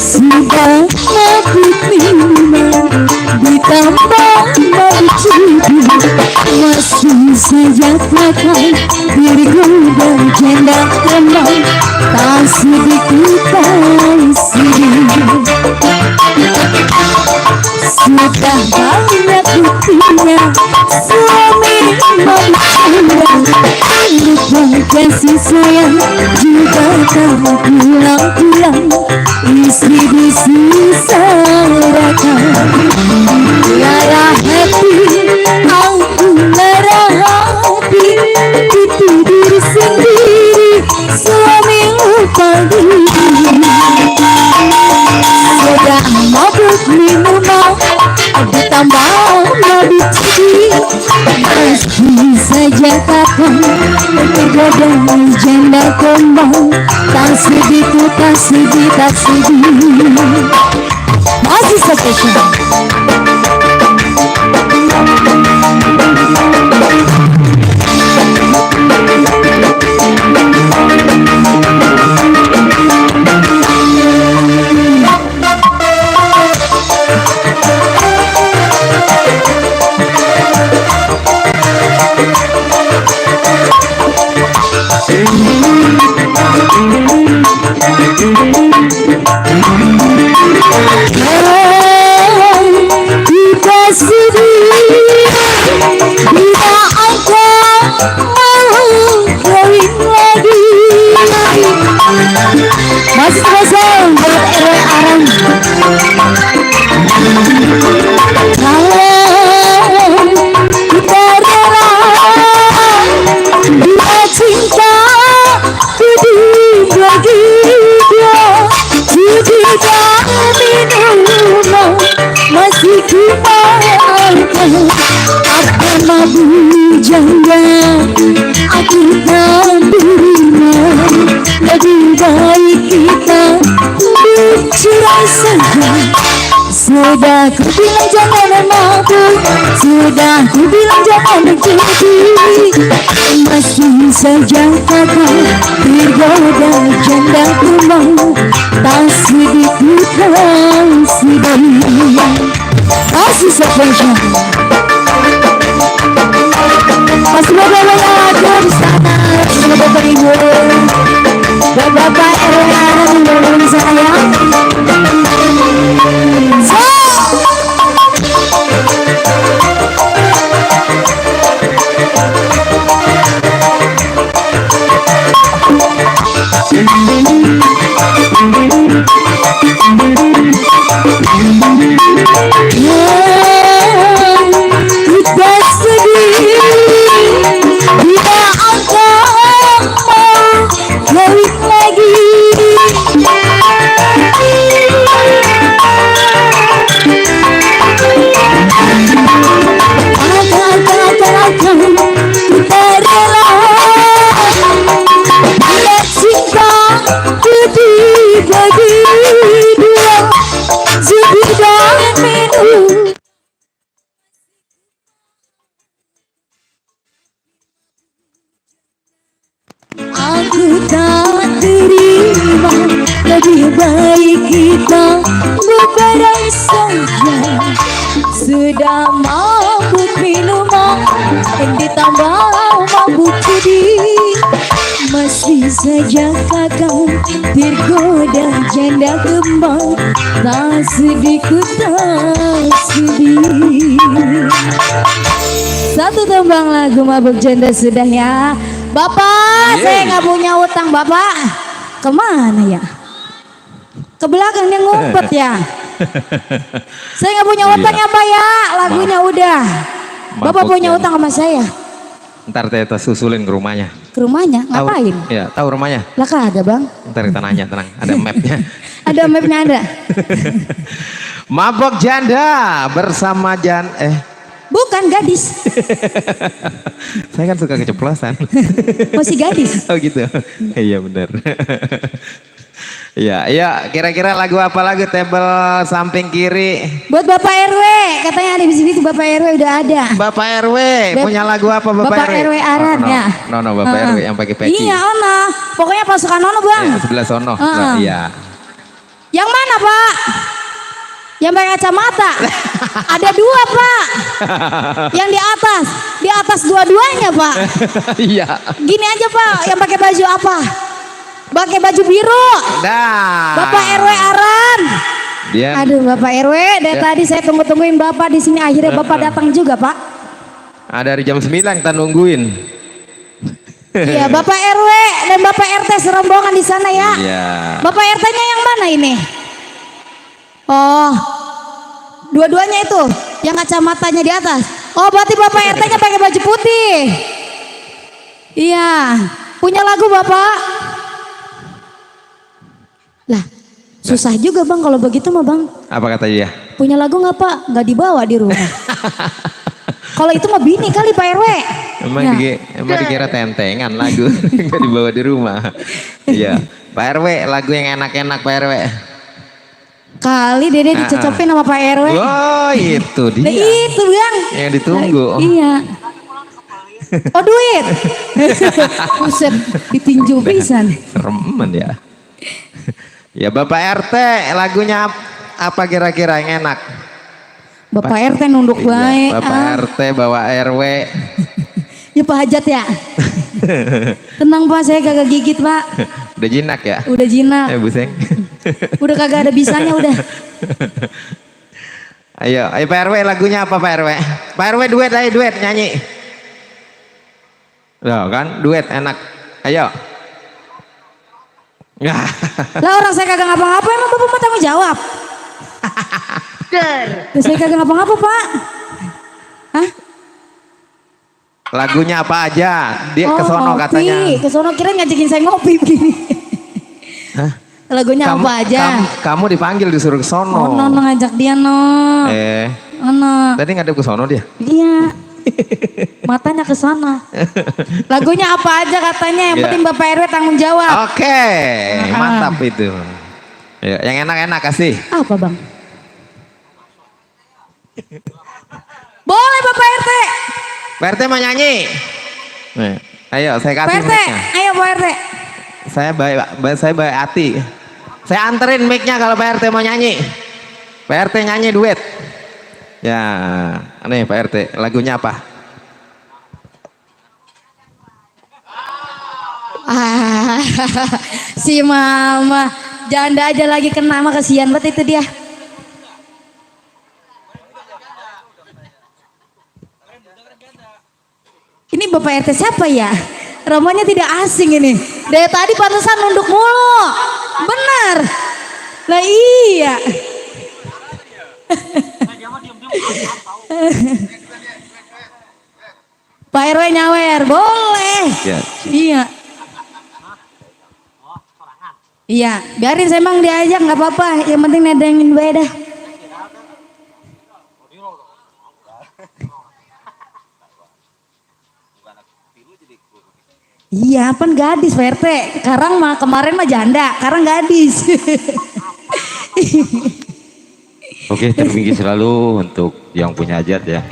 Sudah mabuk minuman ditambah mabuk judi, masih saja pakai bergoda janda kembang, tak sedikit sedih. Sudah banyak buktinya suami mabuk janda, lupa kasih sayang juga tak pulang-pulang. Istri disisarakan lara hati, aku lara hati, ditidur sendiri suami lupa diri. Sudah mabuk minuman ditambah mabuk judi, masih saja kapan tergoda janda kembang, tak sedih, tak sedih, tak sedih. Masih spesial. Kita sedih bila engkau mau kawin lagi. Masih spesial buat Erwin Arang. Kalau kita rela bila cinta dibagi dia, tidak minuman masih kumakan. Apa mabuk janda, aku kita bercerai saja. Sudah ku bilang jangan mabuk, sudah ku bilang jangan berjudi, masih saja kakak tergoda janda kembang, tak sedikit sedih. Masih saja masih beberapa yang ada di sana, masih beberapa ibu dan bapak RW ada di dalam saya. Kita sedih bila engkau mau kawin lagi. Akan kita rela bila cinta dibagi dua, sebidang minum. Aku tak terima, lebih baik kita bercerai saja. Sudah mabuk minuman dan ditambah mabuk judi, masih saja kakak tergoda janda kembang, tak sedikit tak sedih. Satu tembang lagu mabuk janda sudah ya. Bapak, saya nggak punya utang Bapak. Kemana ya? Ke belakang dia ngumpet ya. Saya nggak punya utang ya Pak ya. Lagunya udah. Bapak punya utang sama saya. Ntar Teta susulin ke rumahnya. Ke rumahnya? Ngapain? Iya, tahu rumahnya. Lah ada Bang. Ntar kita nanya, tenang. Ada mapnya. Ada mapnya ada. Mabok janda bersama Bukan gadis. Saya kan suka keceplosan. Masih gadis. Oh gitu. Iya benar. Iya, iya. Kira-kira lagu apa lagu table samping kiri? Buat Bapak RW, katanya ada di sini tuh Bapak RW udah ada. Bapak RW punya lagu apa Bapak RW? Bapak RW Aran ya. No, Bapak RW yang pakai peci. Iya Ono, pokoknya pasukan Ono Bang. Ya, sebelah sono. Iya. Yang mana Pak? Yang pakai kacamata. Ada dua Pak. Yang di atas dua-duanya Pak. Iya. Gini aja Pak, yang pakai baju apa? Pakai baju biru. Dah. Bapak RW Aran. Dia. Aduh Bapak RW, dari tadi saya tungguin Bapak di sini, akhirnya Bapak datang juga Pak. Dari jam 9 kita nungguin. Iya Bapak RW dan Bapak RT serombongan di sana ya. Iya. Bapak RT-nya yang mana ini? Oh, dua-duanya itu, yang kacamatanya di atas. Oh, berarti Bapak RT-nya pakai baju putih. Iya, punya lagu Bapak. Lah, susah juga Bang kalau begitu mah Bang. Apa kata dia? Punya lagu nggak Pak? Nggak dibawa di rumah. Kalau itu mah bini kali Pak RW. Emang dikira tentengan lagu, nggak dibawa di rumah. Iya, Pak RW lagu yang enak-enak Pak RW. Kali Dede dicocopin sama Pak RW. Oh itu dia. Nah, itu Bang. Yang ditunggu. Iya. Oh duit. Buset, ditinju pisan. Remen ya. Ya Bapak RT lagunya apa kira-kira yang enak? Bapak RT nunduk baik. Bapak RT bawa RW. Ya Pak Hajat ya. Tenang Pak, saya kagak gigit Pak. Udah jinak ya? Udah jinak. Buseng. Udah kagak ada bisanya udah. Ayo Pak RW lagunya apa Pak RW? Pak RW duet ayo duet nyanyi. Loh kan duet enak. Ayo. Lah orang saya kagak ngapa-ngapa, emang Bapak mau tanggung jawab? Saya kagak ngapa-ngapa Pak. Hah? Lagunya apa aja? Dia kesono ngopi. katanya. Kesono kira ngajakin saya ngopi begini. Hah? Lagunya apa aja? Kamu dipanggil disuruh kesono. Oh, no ngajak dia no. No. Tadi ngadep ke sono dia? Iya. Matanya ke sana. Lagunya apa aja katanya, yang Iya. penting Bapak RW tanggung jawab. Oke, mantap itu. Ya, yang enak-enak kasih. Apa bang? Boleh Bapak RT. Pak RT mau nyanyi? Nih, ayo saya Pak kasih RT, mic-nya. ayo Pak RT. Saya baik hati. Saya anterin mic-nya kalau Pak RT mau nyanyi. Pak RT nyanyi duet. Ya, nih Pak RT, lagunya apa? Ah, si mama janda aja lagi kena, mah kasihan banget itu dia. Ini Bapak RT siapa ya? Romonya tidak asing ini. Dari tadi pantesan nunduk mulu. Benar. Lah iya. Pak RW nyawer, boleh. Ya. Iya. Iya, biarin saya emang diajak nggak apa-apa. Yang penting nedengin beda. Iya, pan gadis Pak RT. Kemarin mah janda, sekarang gadis. Oke, tertinggi selalu untuk yang punya hajat ya.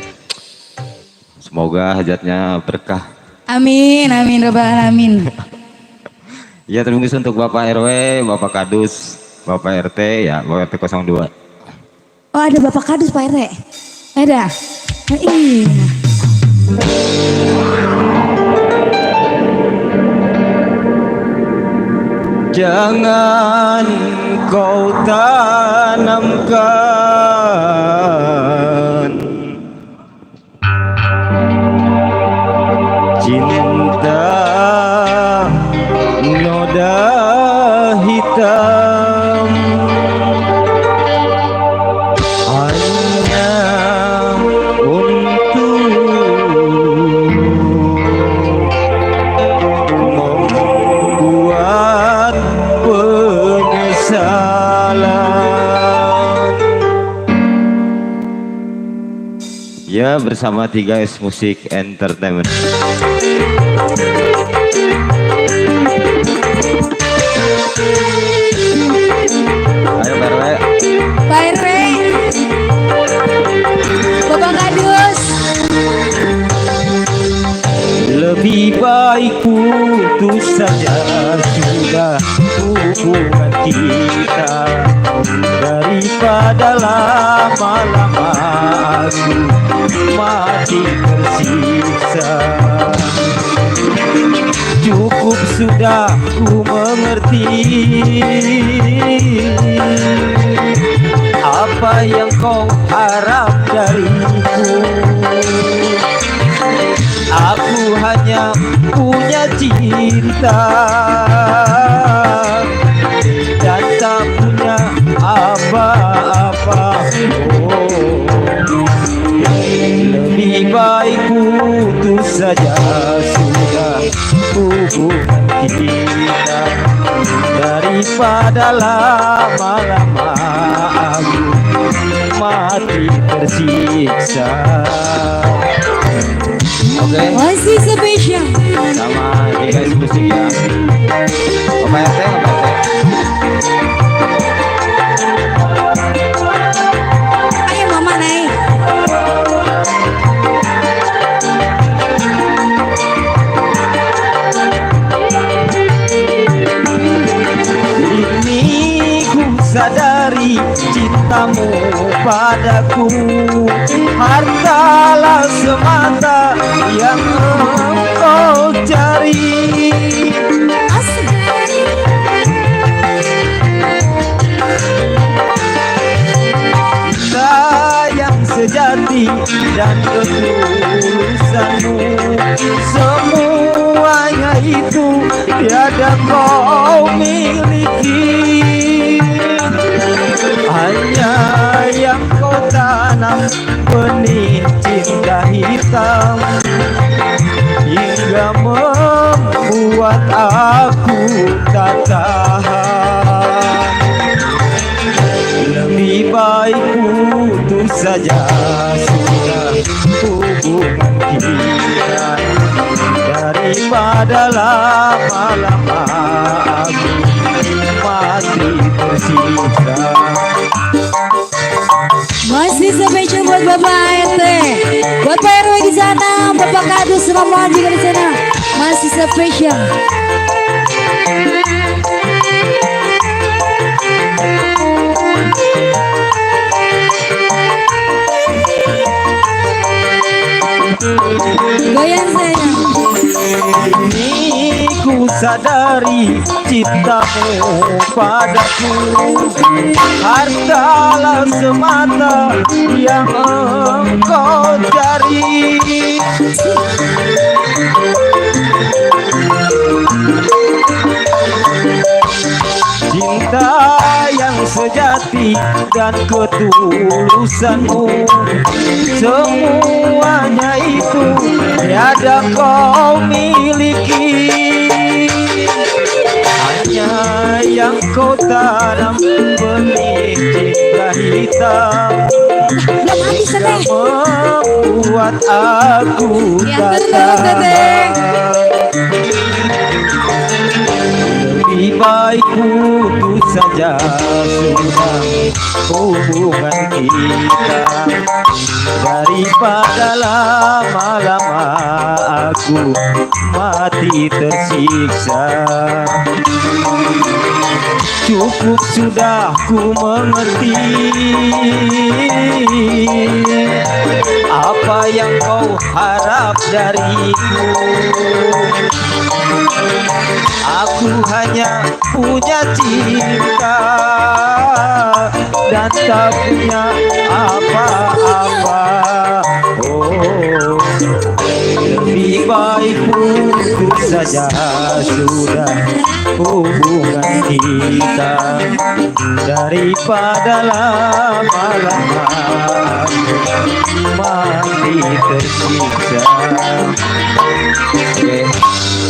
Semoga hajatnya berkah. Amin, amin, robbal alamin. Ya, tertinggi untuk Bapak RW, Bapak Kadus, Bapak RT ya, Bapak RT 02. Oh ada Bapak Kadus Pak RT? Ada? Nah, iya. Jangan kau tanamkan cinta noda hitam hanya untuk membuat penyesalan. Ya, bersama 3S Musik Entertainment. Ayo BRW. Pak RW. Bapak Kadus. Lebih baik putus saja sudah hubungan kita daripada lama-lama aku mati tersiksa. Cukup sudah ku mengerti apa yang kau harap dariku. Aku hanya punya cinta dan tak punya apa-apa. Oh, lebih baik putus saja sudah hubungan kita daripada lama-lama aku mati tersiksa. Oke, Masih spesial. sama 3S Musik ya. Bapak RT, Bapak RT. Ayo mama naik. Kini ku sadari cintamu padaku hartalah semata yang engkau cari. Cinta yang sejati dan ketulusanmu, semuanya itu tiada kau miliki. Hanya yang kau tanam benih cinta hitam hingga membuat aku tak tahan. Lebih baik putus saja sudah hubungan daripada lama-lama aku mati tersiksa. Masih spesial buat Bapak ART, buat Pak RW di sana, Bapak Kadus, Rombongan juga di sana. Masih spesial. Goyang sayang. Kini ku sadari cintamu padaku hartalah semata yang engkau cari. Cinta yang sejati dan ketulusanmu, semuanya itu tiada kau miliki. Hanya yang kau tanam benih cinta hitam yang membuat aku datang. Lebih baik putus saja sudah hubungan kita daripada lama-lama aku mati tersiksa. Cukup sudah ku mengerti apa yang kau harap dariku. Aku hanya punya cinta dan tak punya apa-apa. Oh, lebih baik putus saja sudah hubungan kita daripada lama-lama mati tersiksa.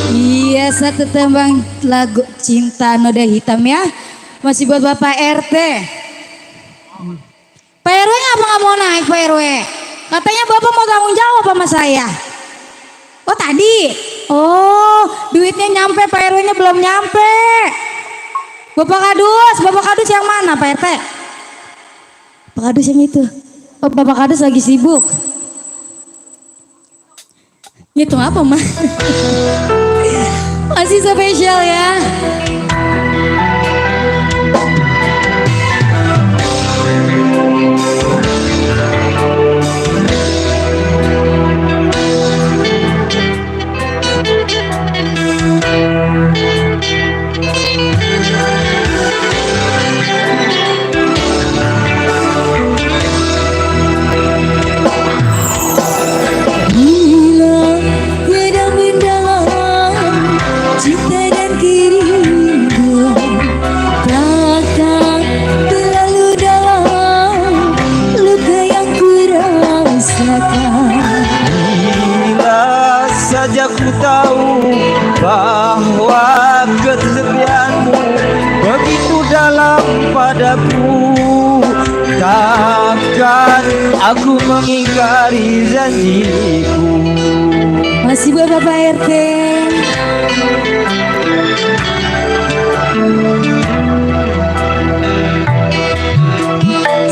Iya, satu tembang lagu Cinta Noda Hitam ya. Masih buat Bapak RT. Pak RW ngapa nggak mau naik Pak RW? Katanya Bapak mau tanggung jawab sama saya. Oh tadi? Oh duitnya nyampe, Pak RW-nya belum nyampe. Bapak Kadus yang mana Pak RT? Pak Kadus yang itu. Oh Bapak Kadus lagi sibuk. Ngitung apa mah? Masih spesial ya. Ku tahu bahwa kesetiaanmu begitu dalam padaku, takkan aku mengingkari janjiku. Masih buat Bapak RT.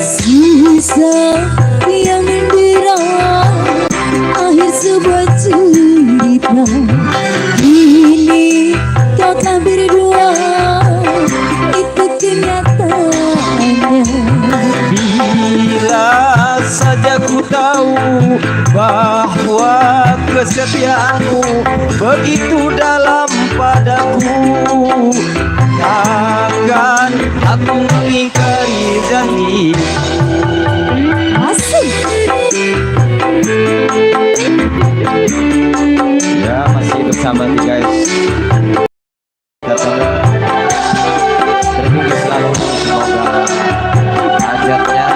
Sisa yang mendera akhir sebuah cerita. Ini kau tak berdua, itu kenyataannya. Bila saja ku tahu bahwa kesetiaanmu begitu dalam padaku, takkan aku mengingkari janji. Asik. Ya masih bersama nih guys. Datang tertunggu selalu, semoga ajarnya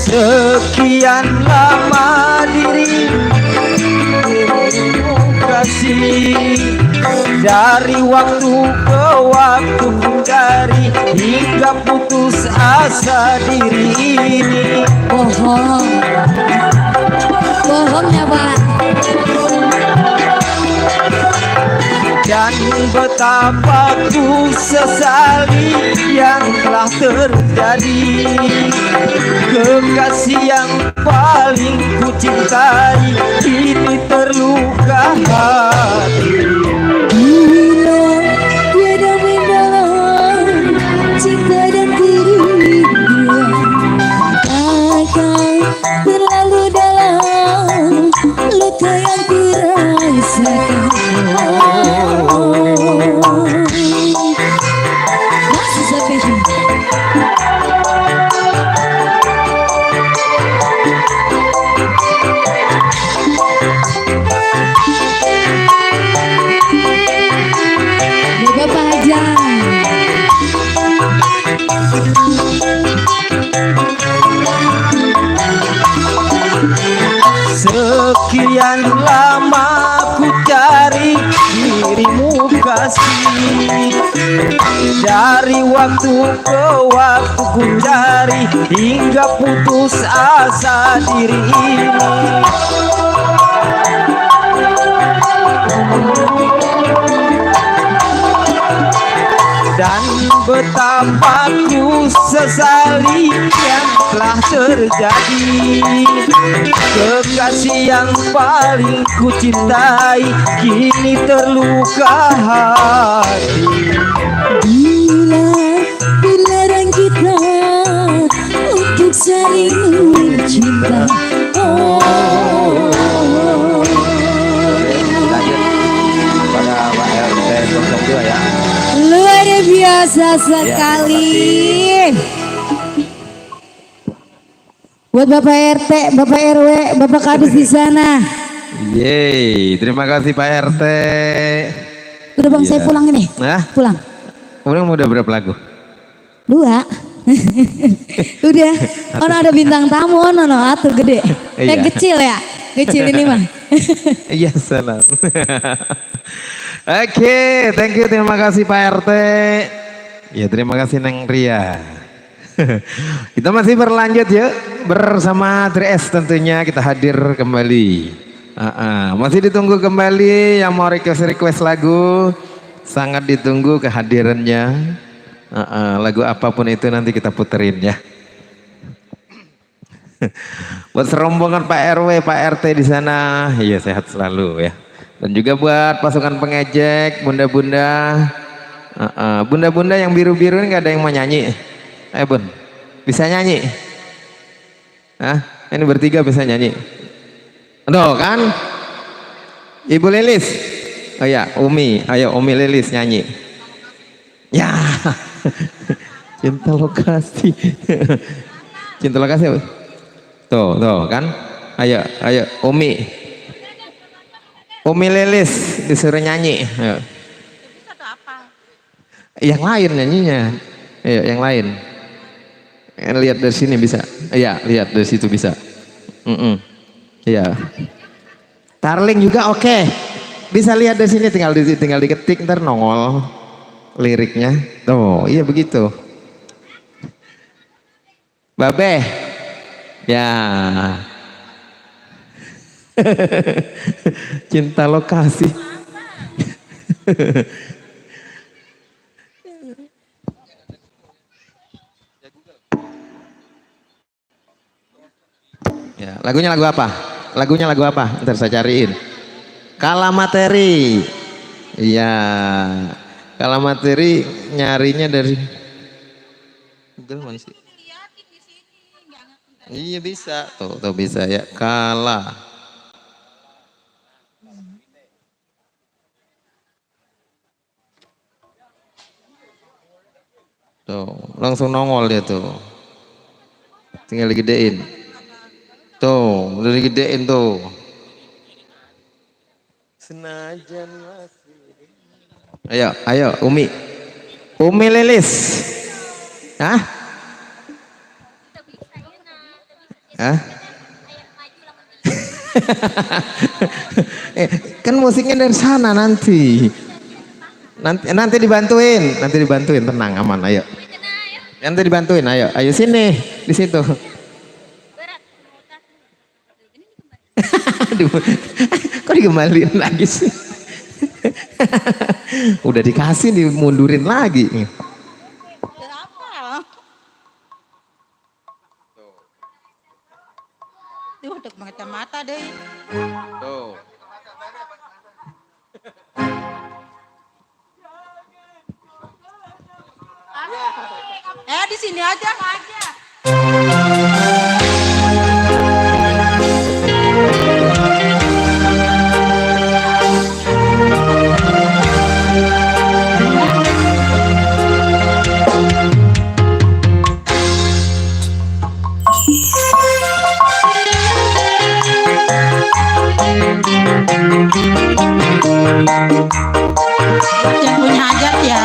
Sekian lama diri kasih, dari waktu ke waktu pun hingga putus asa diri ini. Bohong. Bohongnya Pak. Dan betapa ku sesali yang telah terjadi. Kekasih yang paling ku cintai kini terluka hati. Bila tiada mendalam cinta dan kerinduan akan terlalu dalam luka yang ku rasakan. Masih sufficient. Bapak Hajang. Sekian lama ku cari dirimu kasih. Dari waktu ke waktu ku cari hingga putus asa diri ini. Dan betapa ku sesali yang telah terjadi. Kekasih yang paling ku cintai kini terluka hati. Bila dilarang kita untuk saling mencinta. Oh. Pada Pak RT 02 ya. Luar biasa sekali. Buat Bapak RT, Bapak RW, Bapak Kadis di sana. Yeay, terima kasih Pak RT. Udah Bang, saya pulang ini. Nah, Pulang. kemudian udah berapa lagu? 2. Udah. Ono ada bintang tamu, ono atur gede. Iya. Kecil ya. Kecil ini mah. Iya, salam. Oke, thank you, terima kasih Pak RT. Ya, terima kasih Neng Ria. Kita masih berlanjut ya bersama 3S tentunya kita hadir kembali. Masih ditunggu kembali yang mau request lagu, sangat ditunggu kehadirannya. Lagu apapun itu nanti kita puterin ya. Buat serombongan Pak RW, Pak RT di sana, iya sehat selalu ya. Dan juga buat pasukan pengejek, bunda-bunda, bunda-bunda yang biru-biru ini nggak ada yang mau nyanyi. Ayo Bun, bisa nyanyi? Ini bertiga bisa nyanyi. Tuh kan? Ibu Lilis, oh ya Umi, ayo Umi Lilis nyanyi. Ya, cinta lokasi, cinta lokasi. Tuh kan? Ayo Umi. Umi Lilis disuruh nyanyi. Ayo. Yang lain nyanyinya. Ayo yang lain. Lihat dari sini bisa. Iya, lihat dari situ bisa. Iya. Tarling juga oke. Bisa lihat dari sini tinggal diketik ntar nongol liriknya. Tuh, iya begitu. Babe. Ya. Cinta lokasi. Ya, lagunya lagu apa? Lagunya lagu apa? Ntar saya cariin. Kala Materi. Iya. Kala Materi nyarinya dari Google mana sih? Iya bisa. Tuh bisa ya. Kala. Tuh, langsung nongol dia tuh. Tinggal digedein. Tuh, udah digedein tuh. Senajan masih. Ayo, Umi. Umi Lilis. Hah? Kan musiknya dari sana nanti. Nanti dibantuin, tenang, aman, ayo. Nanti dibantuin, ayo, ayo sini, di situ. Aduh, kok digembaliin lagi sih? Udah dikasih dimundurin lagi. Tuh, untuk mata deh. Tuh. Di sini aja. Yang punya hajat ya.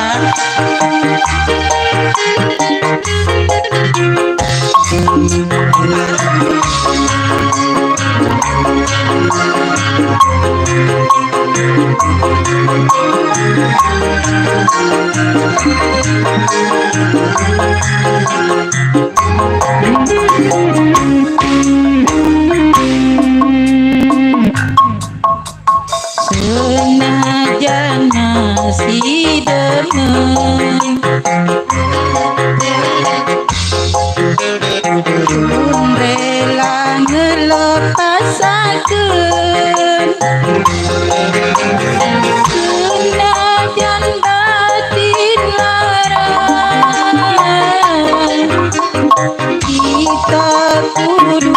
Senajan nasi demen pun rela ngelepasakeun senajan batin larang kita kudu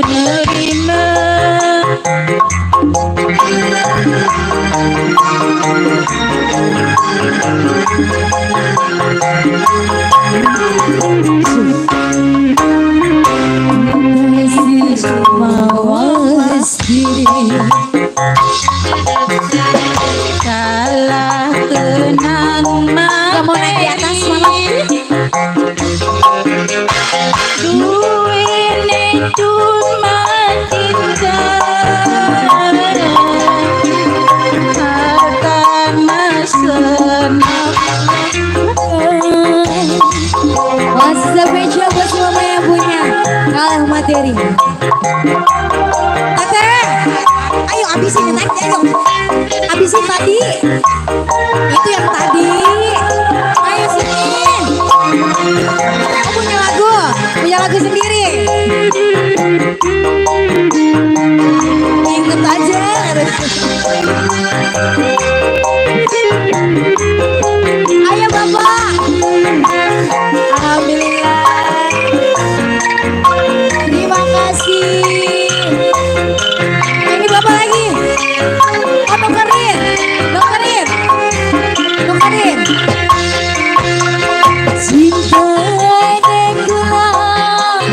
nerima. Mawas diri salah kenang Gak mau naik di atas malah. duwene cuma cinta harta masenap. Wah, spesial buat semua yang punya kalah materi. Oke, ayo abisin yang tadi, ayo abisin tadi. Itu yang tadi. Ayo sini. Aku punya lagu sendiri. Ingat aja. Ayo Bapak. Alhamdulillah. Terima kasih. Ini Bapak lagi. Oh, nukerin. Cinta dekulang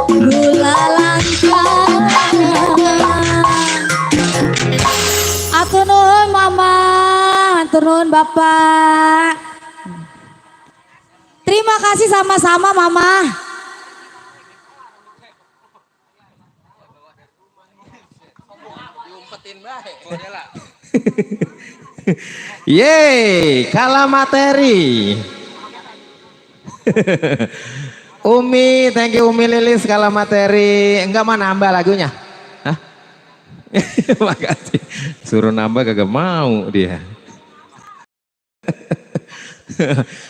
gula langka. Atur nuhun mama, atur nuhun bapak. Terima kasih sama-sama mama. Yeay, kalah materi. Umi, thank you Umi Lilis kalah materi. Enggak mau nambah lagunya? Hah? Makasih. Suruh nambah kagak mau dia.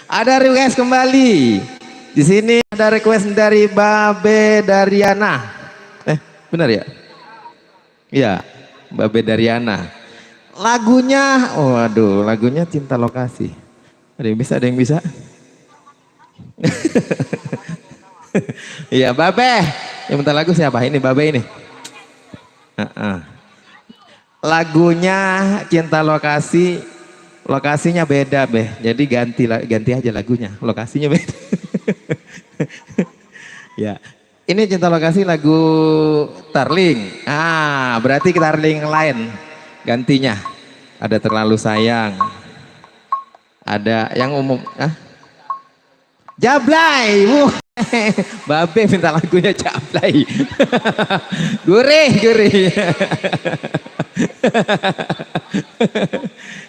Ada request kembali. Di sini ada request dari Babe Dariana. Benar ya? Iya, Babe Dariana. Lagunya, waduh, lagunya Cinta Lokasi. Ada yang bisa, ada yang bisa? Iya, Babe. Yang minta lagu siapa? Ini Babe ini. Lagunya Cinta Lokasi, lokasinya beda, Beh. Jadi ganti aja lagunya. Lokasinya beda. Ya. Ini Cinta Lokasi lagu Tarling. Berarti Tarling lain. Gantinya ada Terlalu Sayang, ada yang umum, Jablay. Babe minta lagunya Jablay. Gurih.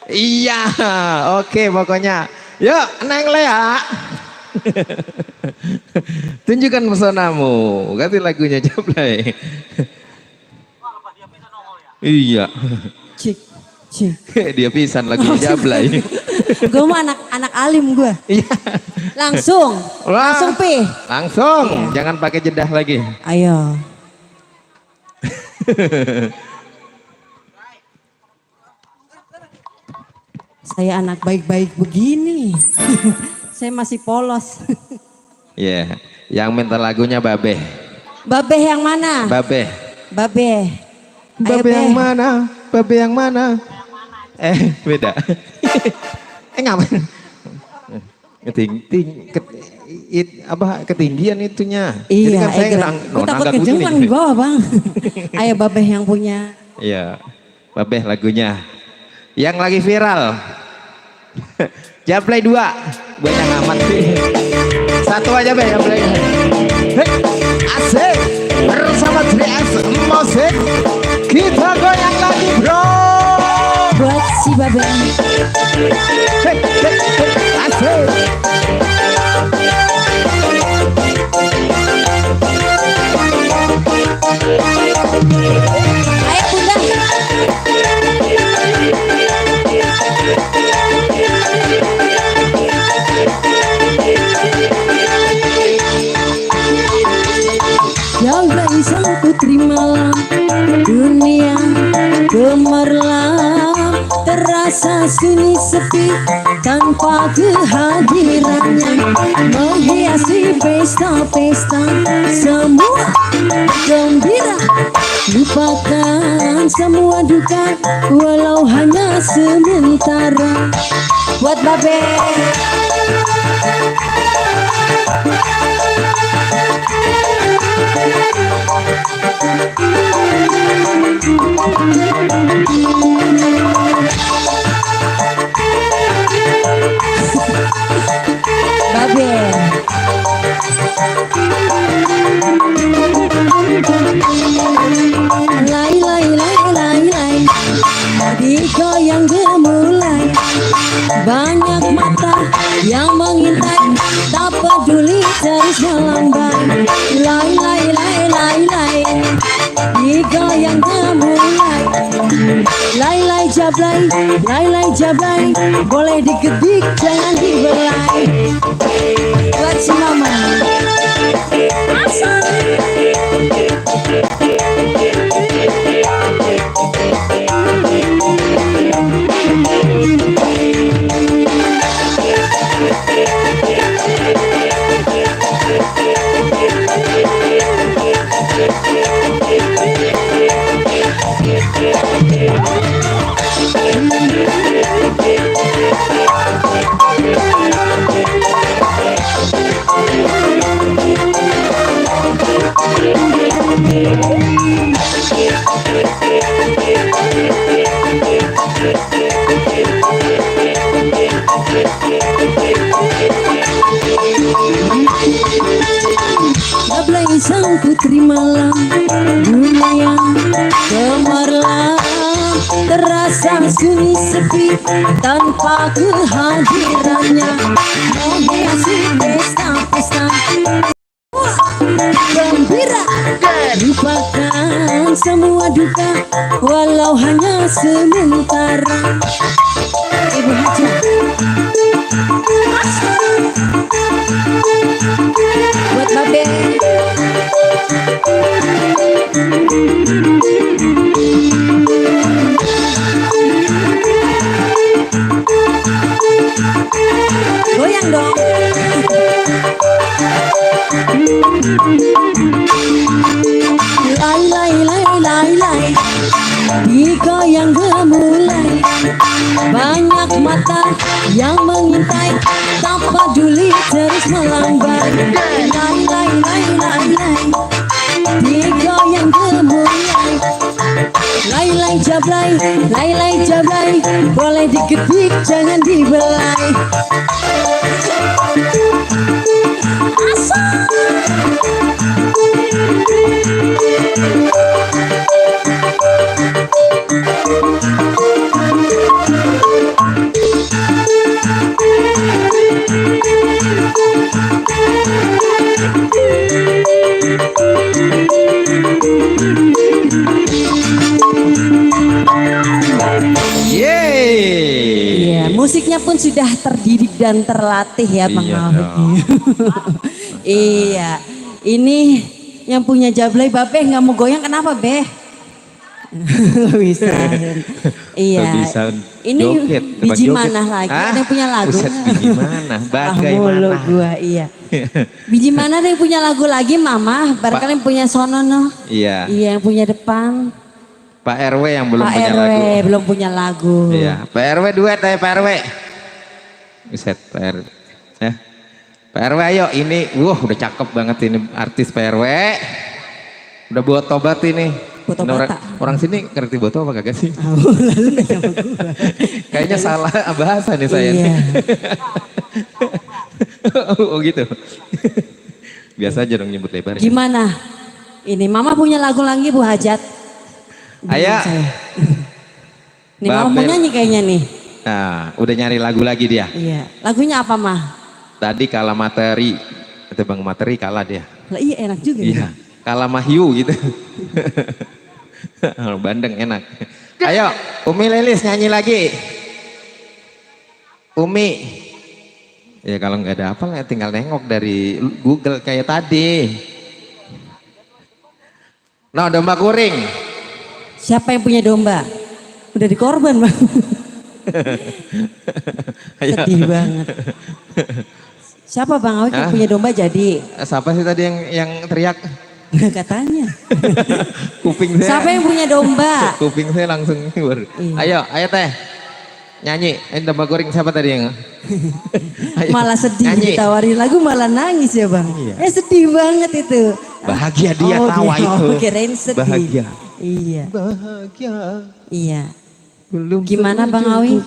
Iya, oke pokoknya. Yuk Neng Lea. Tunjukkan pesonamu. Ganti lagunya Jablay. Iya. Cik. Dia pisan lagunya Jablay. Gue mah anak alim gue. Iya. Langsung pi. Langsung, jangan pakai jedah lagi. Ayo. Saya anak baik-baik begini. Saya masih polos. Iya, yang minta lagunya Babe. Babe yang mana? Babe. Ayo, Babe yang mana? Babe yang mana? Beda. Ngapain? Ketinggian itunya. Iya, jadi kan saya gue takut kejauhan di bawah bang. Ayo Babe yang punya. Iya, Babe lagunya. Yang lagi viral. Jablay 2. Buat yang aman sih. Satu aja Be, Jablay. Asik. Bersama 3S Musik. Kita goyang lagi bro. Buat si Babe. Asik. Ayo bunda. Jablay sang putri malam, dunia gemerlap, terasa sunyi sepi tanpa kehadirannya, menghiasi pesta-pesta semua gembira, lupakan semua duka walau hanya sementara. Buat Babe. Lai digoyang gemulai, banyak mata yang mengintai, tak peduli terus melambai. Lai digoyang gemulai, lai jablay, boleh dikedik jangan dibelai. Buat si mama. Gablay sang putri malam, dunia yang gemerlap, terasa sunyi sepi tanpa kehadirannya. Menghiasi pesta-pesta gembira, lupakan semua duka walau hanya sementara. Ibu Haja buat babe. Goyang dong. Lai lai lai lai lai, digoyang gemulai. Banyak mata yang mengintai, tak peduli terus melambai. Lai lai lai lai lai, digoyang gemulai. Lai lai jablay, lai lai jablay, boleh diketik jangan dibelai. Asal. Iya, musiknya pun sudah terdidik dan terlatih ya Bang Alwi. Iya, ini yang punya Jablay Babe nggak mau goyang kenapa Be? Bisa. Iya. Ini joget, biji joget. mana lagi? Ada yang punya lagu? Buset, biji mana? Bagaimana? Mulu gua, iya. Biji mana ada yang punya lagu lagi Mama? Barangkali yang punya Sonono. Iya. Iya, yang punya depan. Pak RW yang belum Pak punya RW lagu. belum punya lagu. Iya, Pak RW duet ya Pak RW. Buset, Pak RW. Ya. Pak RW ayo ini, udah cakep banget ini artis Pak RW. Udah buat tobat ini. Boto orang, bata. orang sini ngerti boto apa kagak sih? Lalu nanya sama gua. Kayaknya salah bahasa nih saya. Iya. Oh gitu. Biasa aja dong nyebut lebar. Gimana? Ini Mama punya lagu lagi Bu Hajat. Ayo. Nih Mama mau nyanyi kayaknya nih. Nah, udah nyari lagu lagi dia. Iya. Lagunya apa Mah? Tadi kalah materi. Kata Bang materi kalah dia. Lah iya enak juga. Iya. Ya. Kalah Mahyu gitu. Bandeng enak. Ayo, Umi Lilis nyanyi lagi. Umi. Ya kalau nggak ada apa lah tinggal nengok dari Google kayak tadi. Nah, domba kuring. Siapa yang punya domba? Udah dikorban Bang. Sedih banget. Siapa Bang Awik yang punya domba jadi? Siapa sih tadi yang teriak? Katanya. Kuping saya. Siapa yang punya domba? Kuping saya langsung keluar. Iya. Ayo teh. Nyanyi. Ini domba kuring siapa tadi yang? Ayo, Malah sedih nyanyi. ditawarin lagu malah nangis ya Bang. Iya. Sedih banget itu. Bahagia dia tawa dia. itu. Kirain sedih. Bahagia. Iya. Bahagia. Iya. Belum Gimana Bang Awi?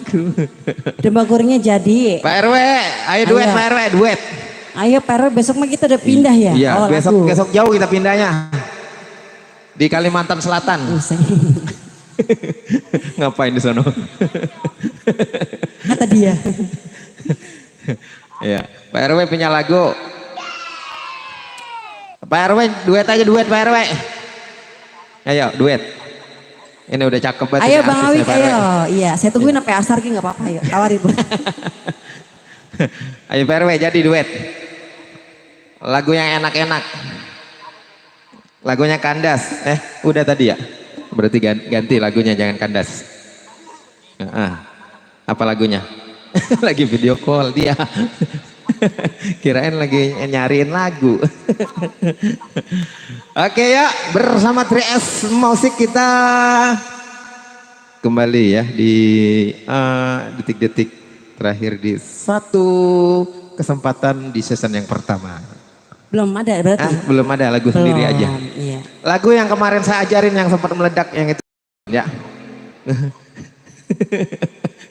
Domba kuringnya jadi. Pak RW, ayo duet Ayo. Pak RW, duet. Ayo Pero besok mah kita udah pindah ya. Iya, Oh, besok jauh kita pindahnya. Di Kalimantan Selatan. Buset. Ngapain di sono? Kata dia. Iya, Pak RW punya lagu. Pak RW duet aja duet Pak RW. Ayo duet. Ini udah cakep banget. Ayo ini Bang artisnya, Awik, Pak RW. ayo. Iya, saya tungguin sampai asar ki nggak apa-apa ayo. Tawarin Bu. Ayo Pak RW jadi duet. Lagu yang enak-enak. Lagunya kandas. Udah tadi ya? Berarti ganti lagunya jangan kandas. Apa lagunya? Lagi video call dia. Kirain lagi nyariin lagu. Oke ya, bersama 3S Musik kita kembali ya di detik-detik terakhir di satu kesempatan di season yang pertama. Belum ada berarti. Belum ada lagu sendiri Belum, aja. Iya. Lagu yang kemarin saya ajarin yang sempat meledak yang itu. Ya.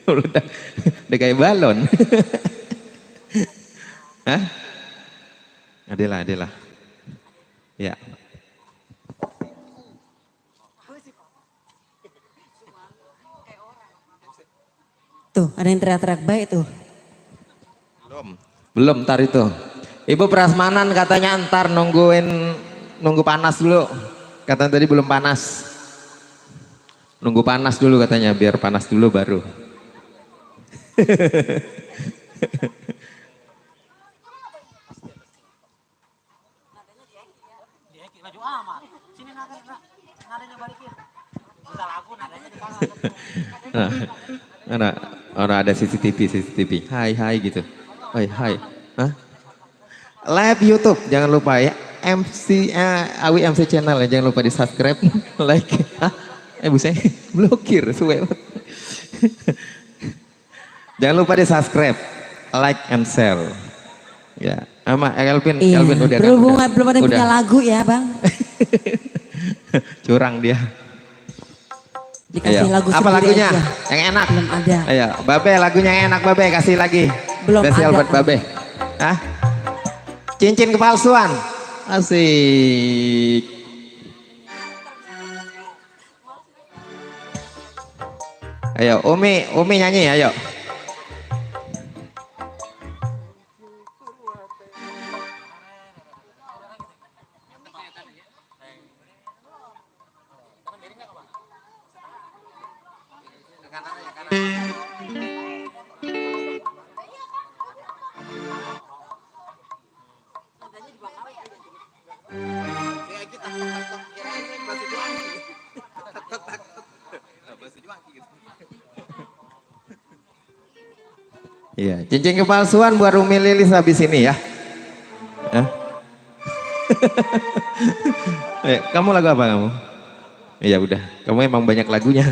Meledak. Udah kayak balon. Hah? Adalah. Ya. Tuh, ada yang teriak-teriak baik tuh. Belum ntar itu. Ibu prasmanan katanya ntar nunggu panas dulu. Katanya tadi belum panas. Nunggu panas dulu katanya, biar panas dulu baru. Baju amat. Sini nadanya balikin. Bentar lagu nadanya di bawah. Nah, orang ada CCTV. Hai gitu. Hai. Hah? Live YouTube, jangan lupa ya. Awi MC channel ya, jangan lupa di subscribe, like. Buset, blokir suwe. Jangan lupa di subscribe, like and share. Ya, sama Elvin, Iya. Elvin udah Berhubung kan, belum ada yang udah. punya lagu ya bang. Curang dia. Dikasih Ayo, lagu apa sendiri lagunya? aja. Yang enak. Belum ada. Ayo, Babe lagunya yang enak Babe, kasih lagi. Belum Spesial ada, buat Babe. Hah? Cincin kepalsuan. Asik. Ayo, Umi nyanyi ayo. Iya, cincin kepalsuan buat Umi Lilis habis ini ya. Hah? Kamu lagu apa kamu? Iya udah, kamu emang banyak lagunya.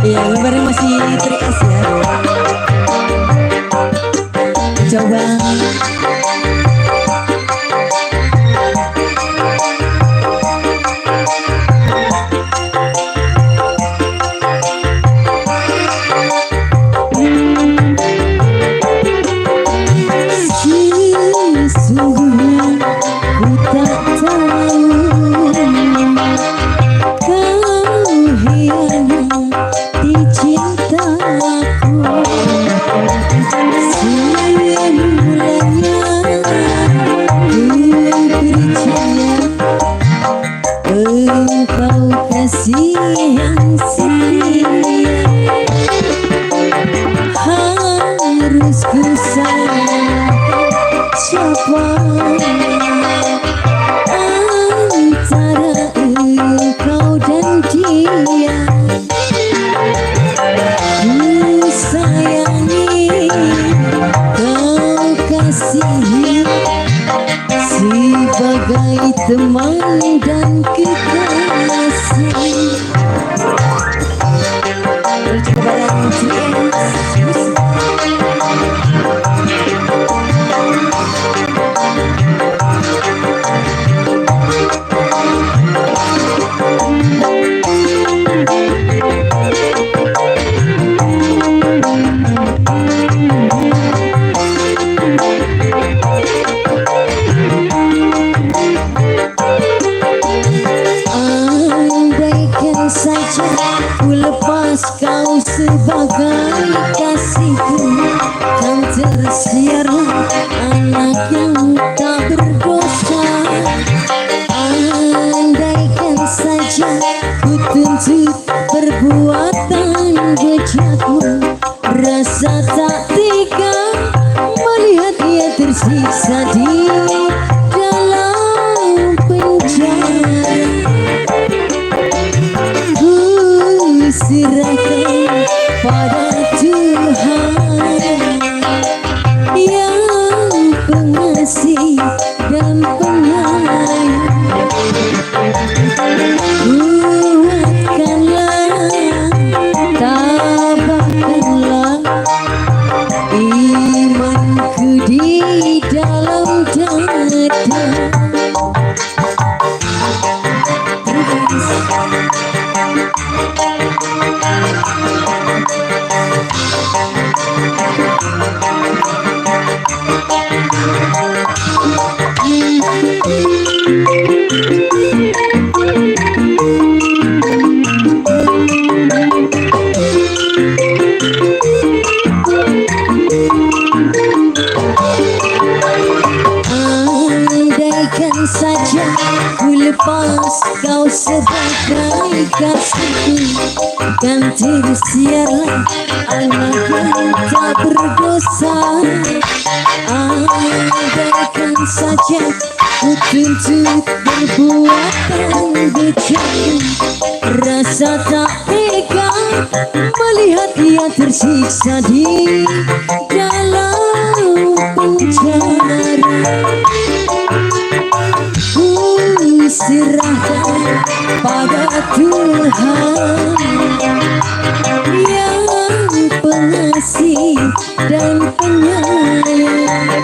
Iya, bareng masih 3S ya. Coba. Sesungguhnya ku tak tahu kau hianati cintaku. Semulanya ku percaya engkau kasih yang setia. Harus ku sayang siapa antara engkau dan dia. Ku sayangi, kau kasihi sebagai teman dan kekasih. Coba yang andaikan saja ku lepas kau sebagai kasihku, kan tersiarlah anak yang tak berdosa. Andaikan saja ku tuntut perbuatan bejatmu, rasa tak tega melihat dia tersiksa di dalam penjara. Ku serahkan pada dan penyayang. Kuatkanlah, tabahkanlah imanku di dalam dada. Andaikan saja ku lepas kau sebagai kasihku, kan tersiarlah anak yang tak berdosa. Andaikan saja ku tuntut perbuatan bejat, rasa tak tega melihat dia tersiksa di dalam penjara. Ku serahkan pada Tuhan yang pengasih dan penyayang.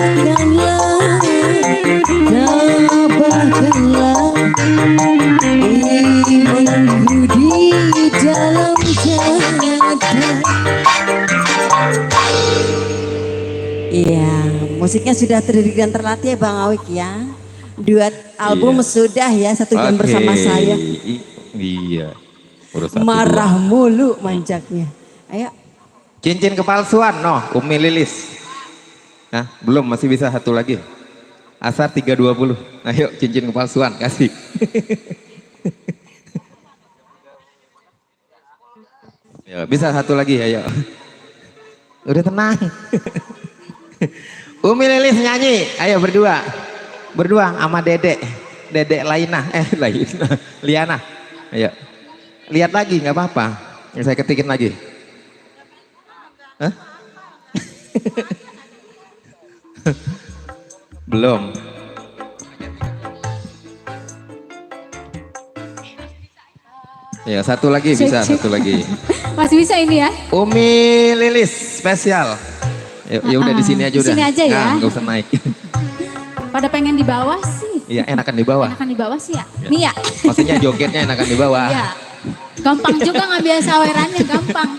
Kuatkanlah, tabahkanlah imanku di dalam dada. Iya, musiknya sudah terdidik dan terlatih ya Bang Awik ya. Duet album sudah ya, 1 jam bersama saya. Iya. Marah mulu manjaknya. Ayo. Cincin kepalsuan, Umi Lilis. Nah, belum, masih bisa satu lagi. Asar 320. Ayo, cincin kepalsuan, kasih. Ya, bisa satu lagi, ayo. Udah tenang. Umi Lilis nyanyi, ayo berdua. Berdua sama Dedek. Dedek Liana. Ayo. Lihat lagi, nggak apa-apa. Saya ketikin lagi. Hah? Belum. Ya, satu lagi bisa, satu lagi. Masih bisa ini ya? Umi Lilis spesial. Ya udah di sini aja udah. Di sini aja ya. Nah, nggak usah naik. Pada pengen di bawah sih. Iya, enakan di bawah. Enakan di bawah sih ya. Nih ya. Maksudnya jogetnya enakan di bawah. Iya. Gampang juga ngambil sawerannya, gampang.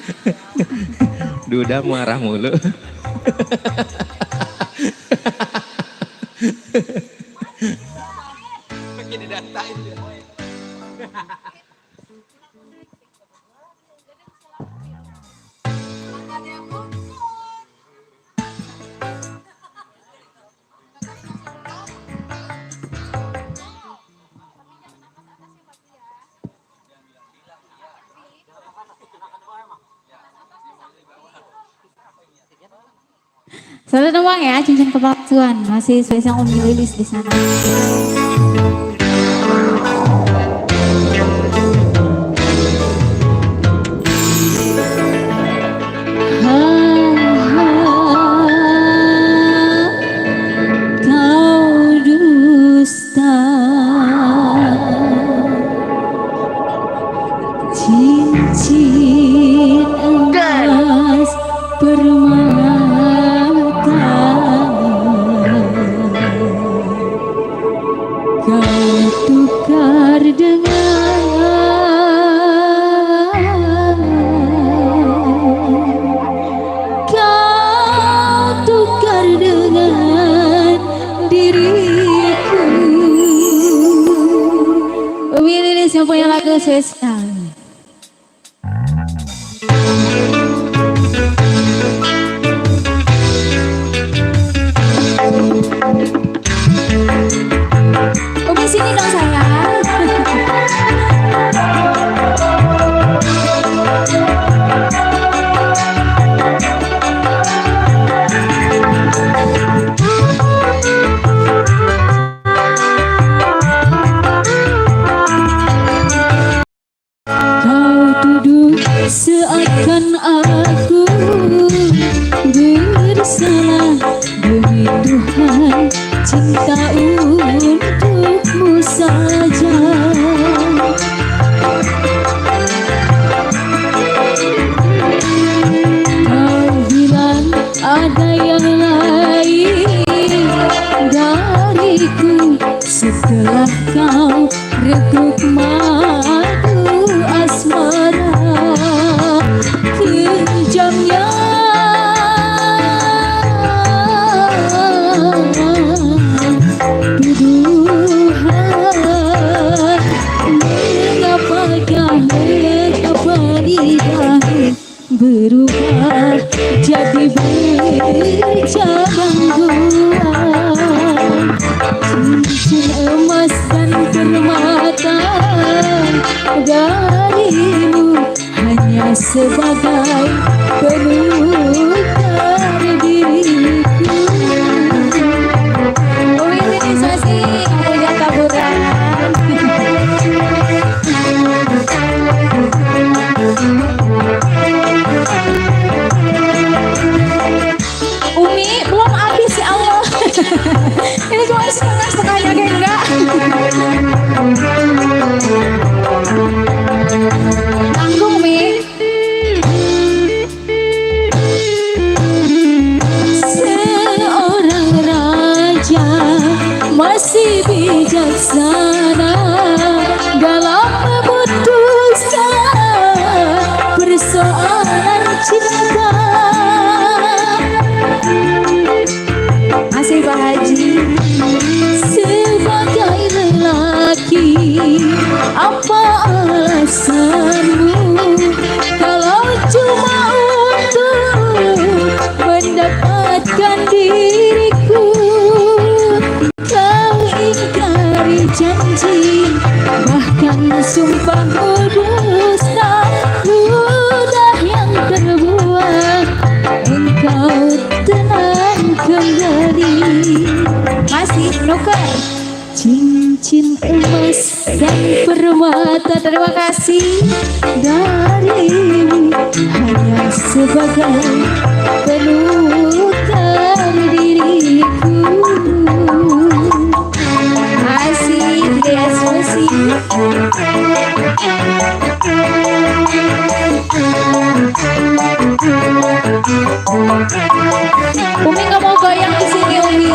Duda marah mulu. Begini datain dia. Selamat doang ya, cincin kepalsuan. Masih spesial Umi Lilis di sana. Kau dusta, cincin emas permata, kau tukar dengan diriku. Umi Lilis yang punya lagu spesial. Umi sini dong Tuhan, cinta untukmu saja. Kau bilang ada yang lain dariku, setelah kau reguk madu asmara. Kejamnya tuduhan, mengapakah lidah berubah jadi bercabang dua. Cincin emas dan permata darimu hanya sebagai penukar diriku. Oh ini Sasi, kamu lihat taburan. Umi belum habis ya Allah. Ini cuma setengahnya kayak enggak. Tanggung Mi. Seorang raja masih bijaksana dalam memutuskan persoalan cinta. Masih Pak Haji. Sebagai lelaki, apa alasanmu kalau cuma untuk mendapatkan diriku? Kau ingkari janji, bahkan sumpahmu dusta, ludah yang terbuang engkau tenang kembali. Masih nuker cincin emas dan permata, terima kasih darimu hanya sebagai penukar diriku. Masih Des Musik. Umi nggak mau goyang di sini Umi.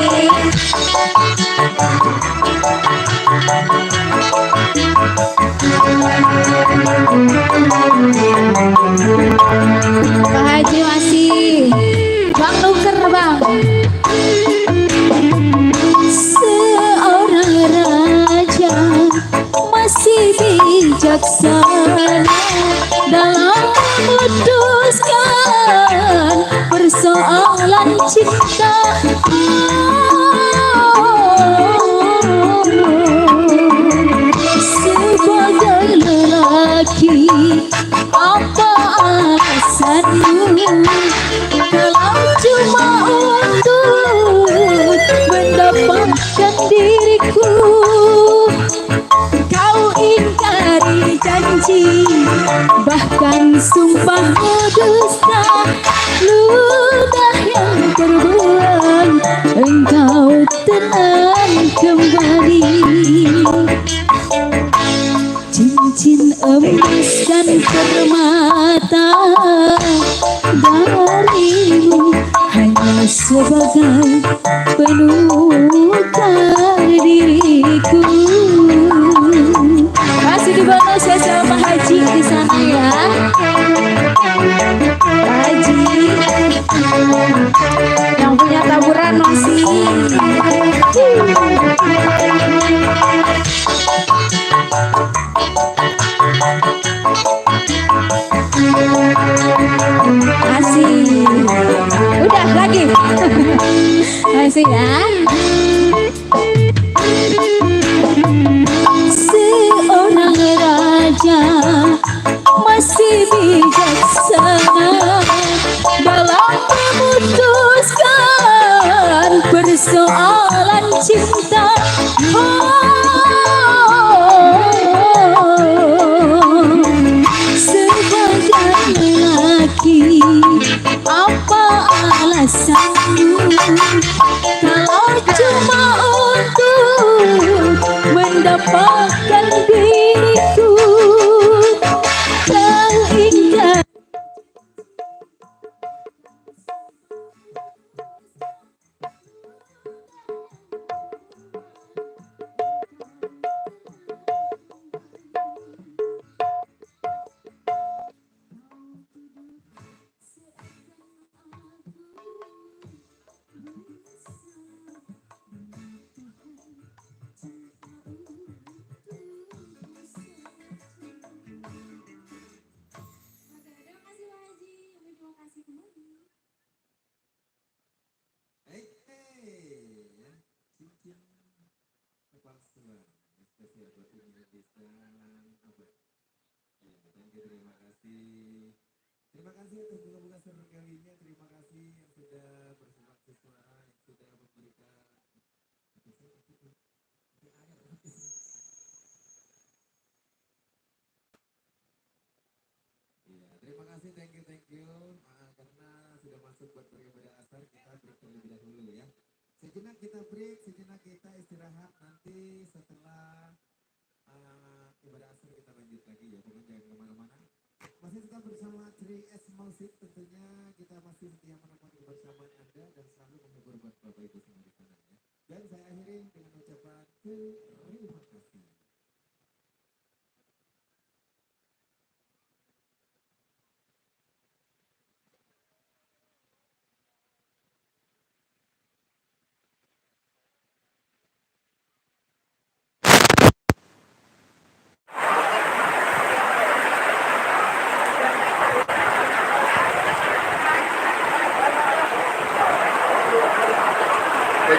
Pak Haji masih. Bang nuker bang. Seorang raja masih bijaksana dalam memutuskan persoalan cinta. Sebagai lelaki, apa alasanmu kalau cuma untuk mendapatkan diriku? Kau ingkari janji, bahkan sumpahmu dusta, ludah yang terbuang engkau tenang kembali. Cincin emas dan permata darimu hanya sebagai penukar diriku. Masih dibalas ya sama Haji di sana ya. Haji yang punya taburan masih. Masih. Udah lagi. Masih ya. Seorang raja masih bijaksana dalam memutuskan persoalan cinta. Sebagai lelaki, apa alasanmu kalau melupakan diriku yang indah. Terima kasih atas bunga-bunga sergalinya. Terima kasih yang sudah bersemangat suara, yang sudah memberikan. Iya, terima kasih, thank you. Karena sudah masuk buat beribadah asar, kita break terlebih dahulu ya. Sejenak kita break, sejenak kita istirahat. Nanti setelah ibadah asar kita lanjut lagi ya. Pokoknya jangan kemana-mana. Masih tetap bersama 3S Music, tentunya kita masih setia menemani kebersamaan Anda dan selalu menghibur buat Bapak Ibu semua di sana ya. Dan saya akhiri dengan ucapan terima kasih.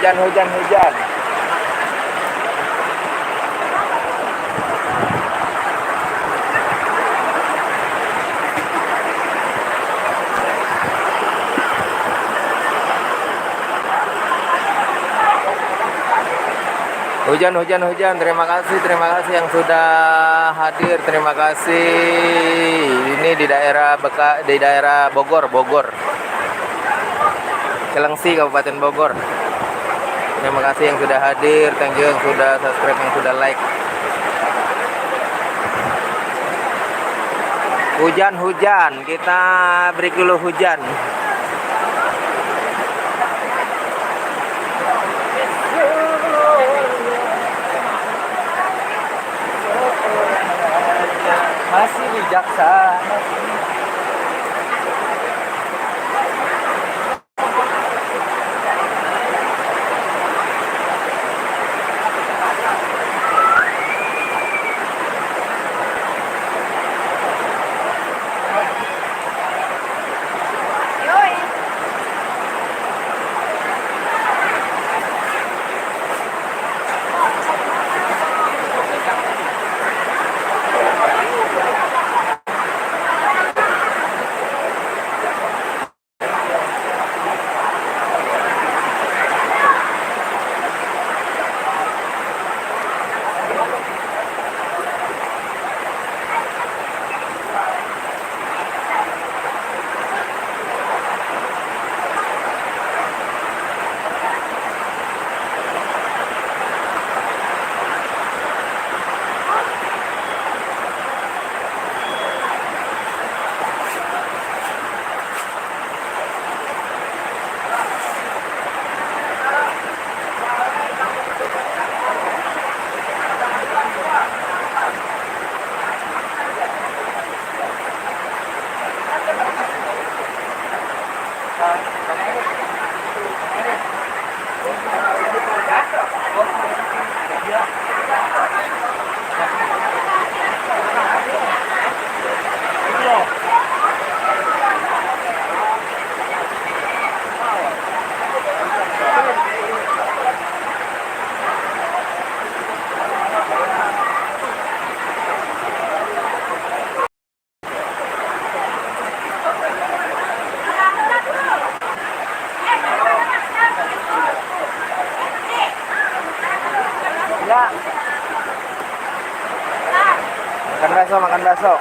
Hujan. Hujan. Terima kasih yang sudah hadir. Terima kasih. Ini di daerah Bogor. Kelengsi, Kabupaten Bogor. Terima kasih yang sudah hadir, thank you yang sudah subscribe, yang sudah like. Hujan, kita break dulu hujan. Masih bijaksana. Makan bakso.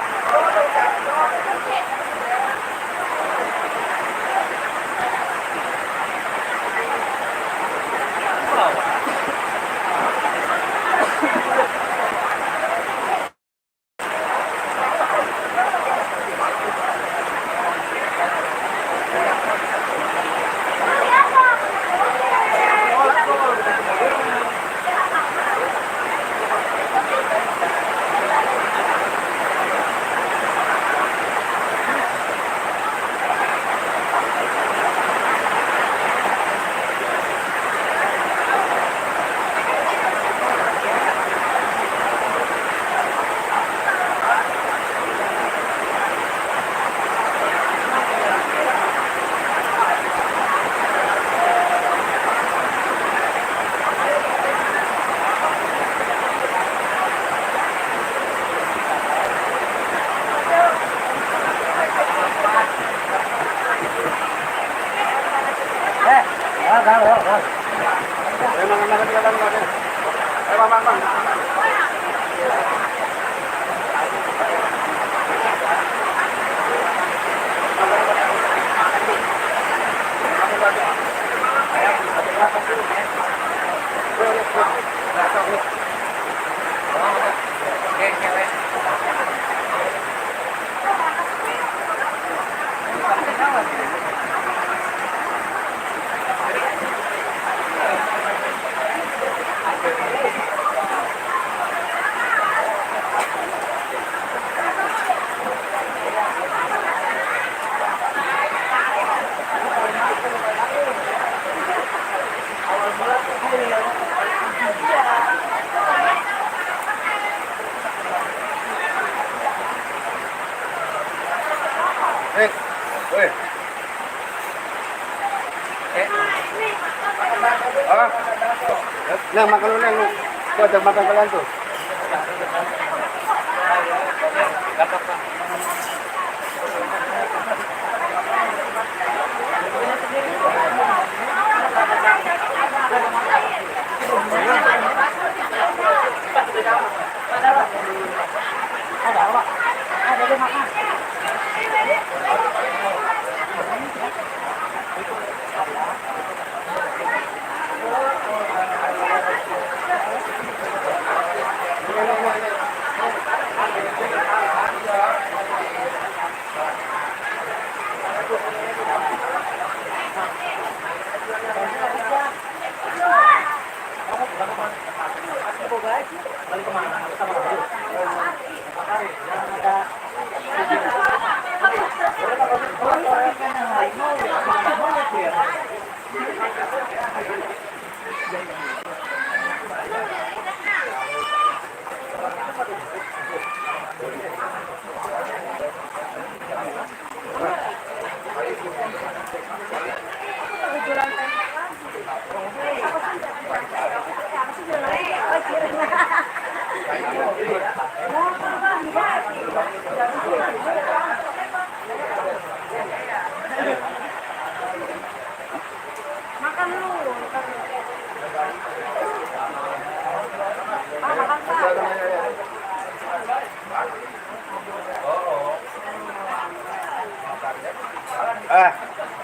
Neng makan dulu neng. Tuh ajak makan kalian tuh.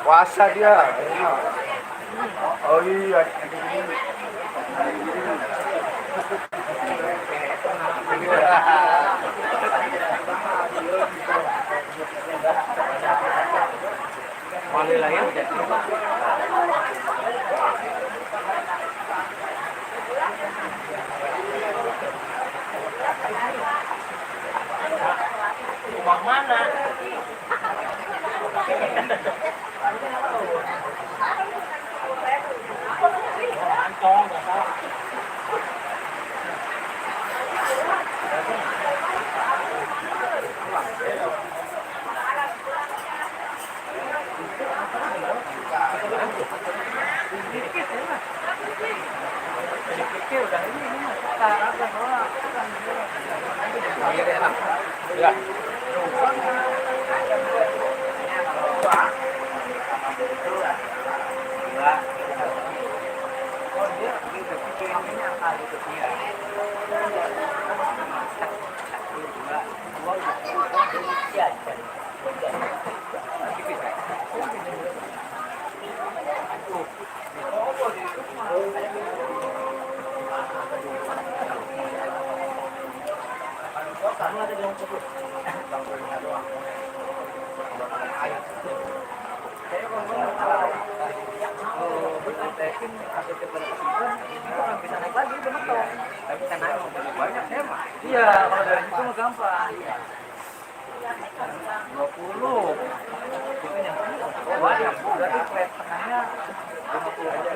Puasa dia. Oh iya. Iya, kalau dari situ mah gampang. 20. Oh, banyak. Berarti flat tengahnya 50 aja.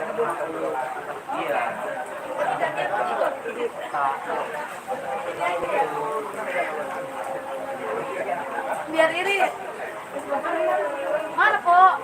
Iya. Biar iri. Mana kok?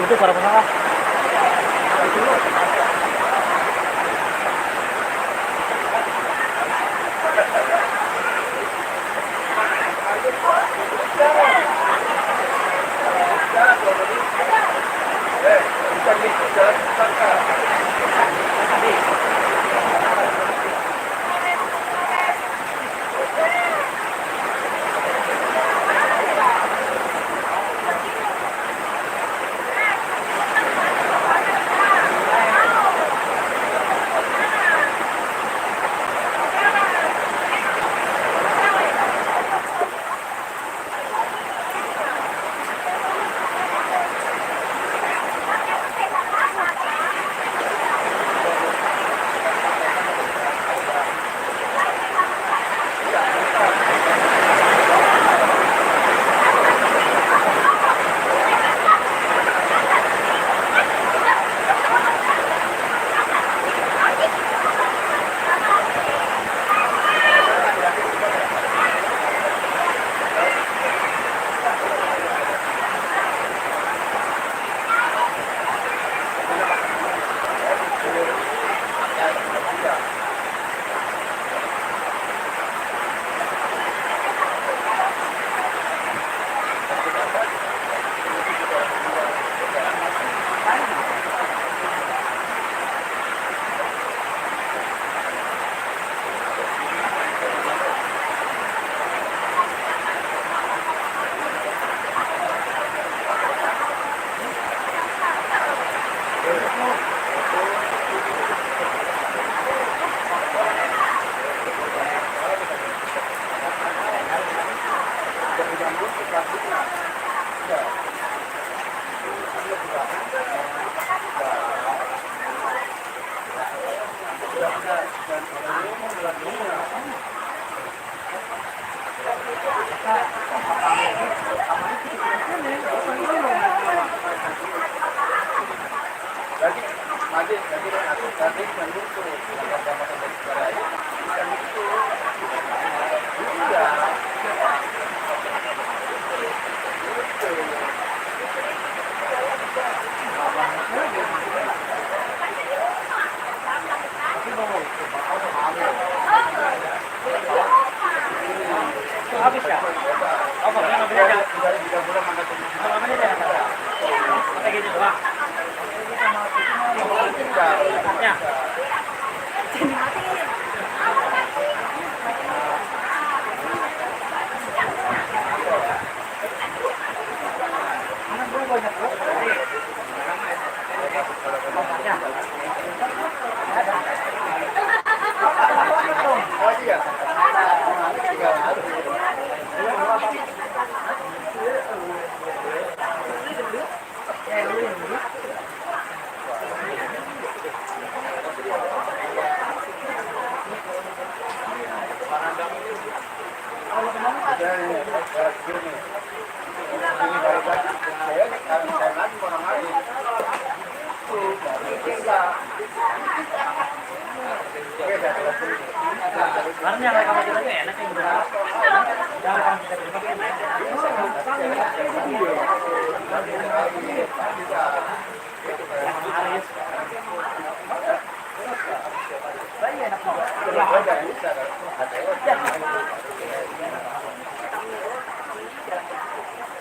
Itu para masalah.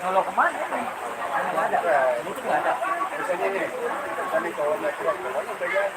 Kalau kemana? Nggak ada. Itu nggak ada. Biasanya nih, kami kalau naik ke mana bayar?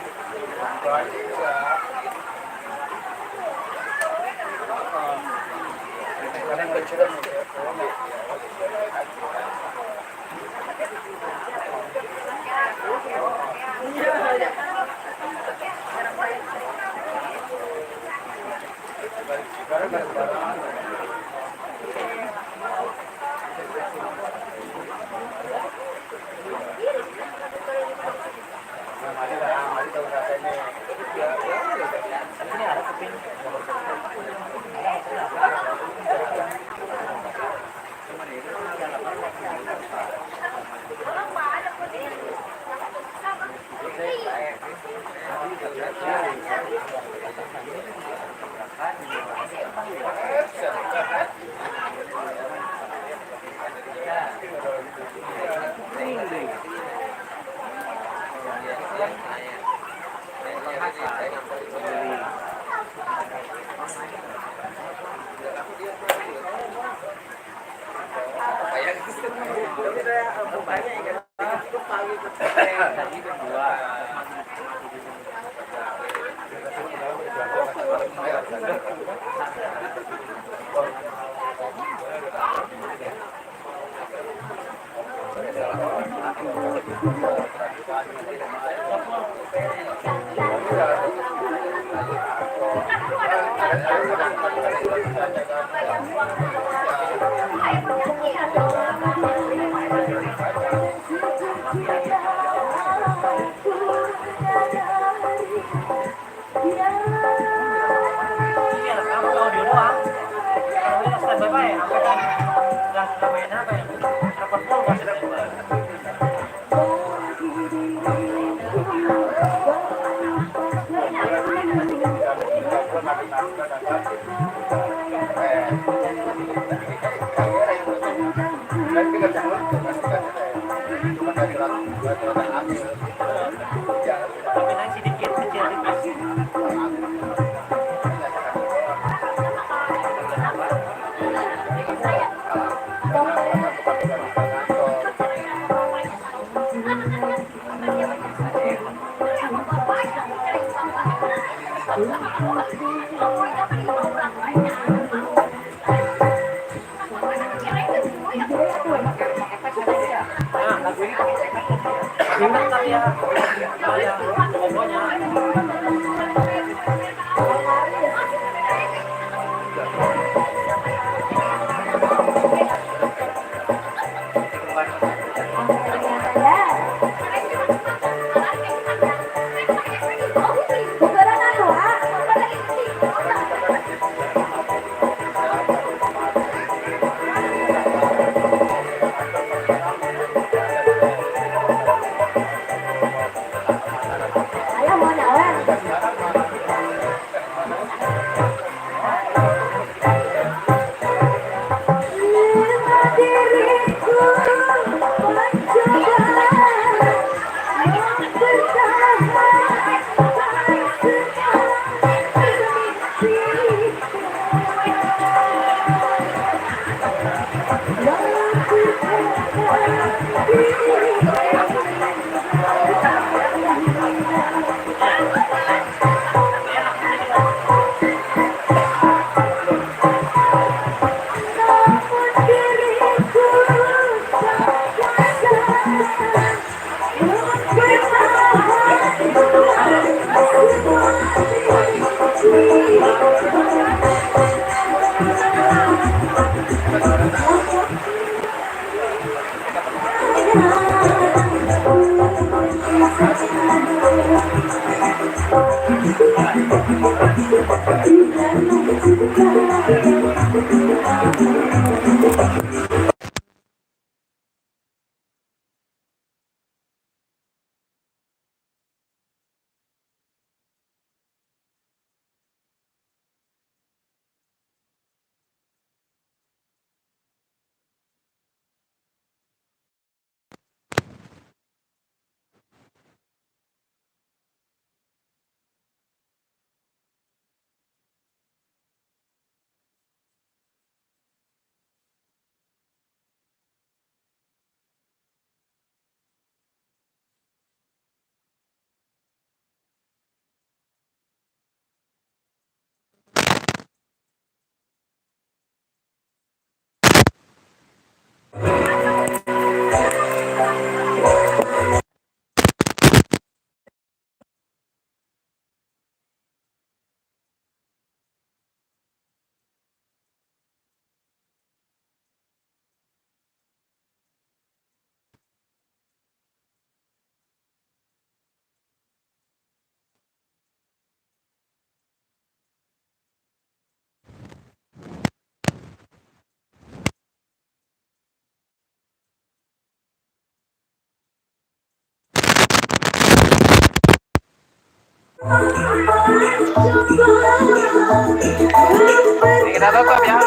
Kita tutup ya.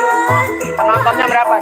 Penontonnya berapa?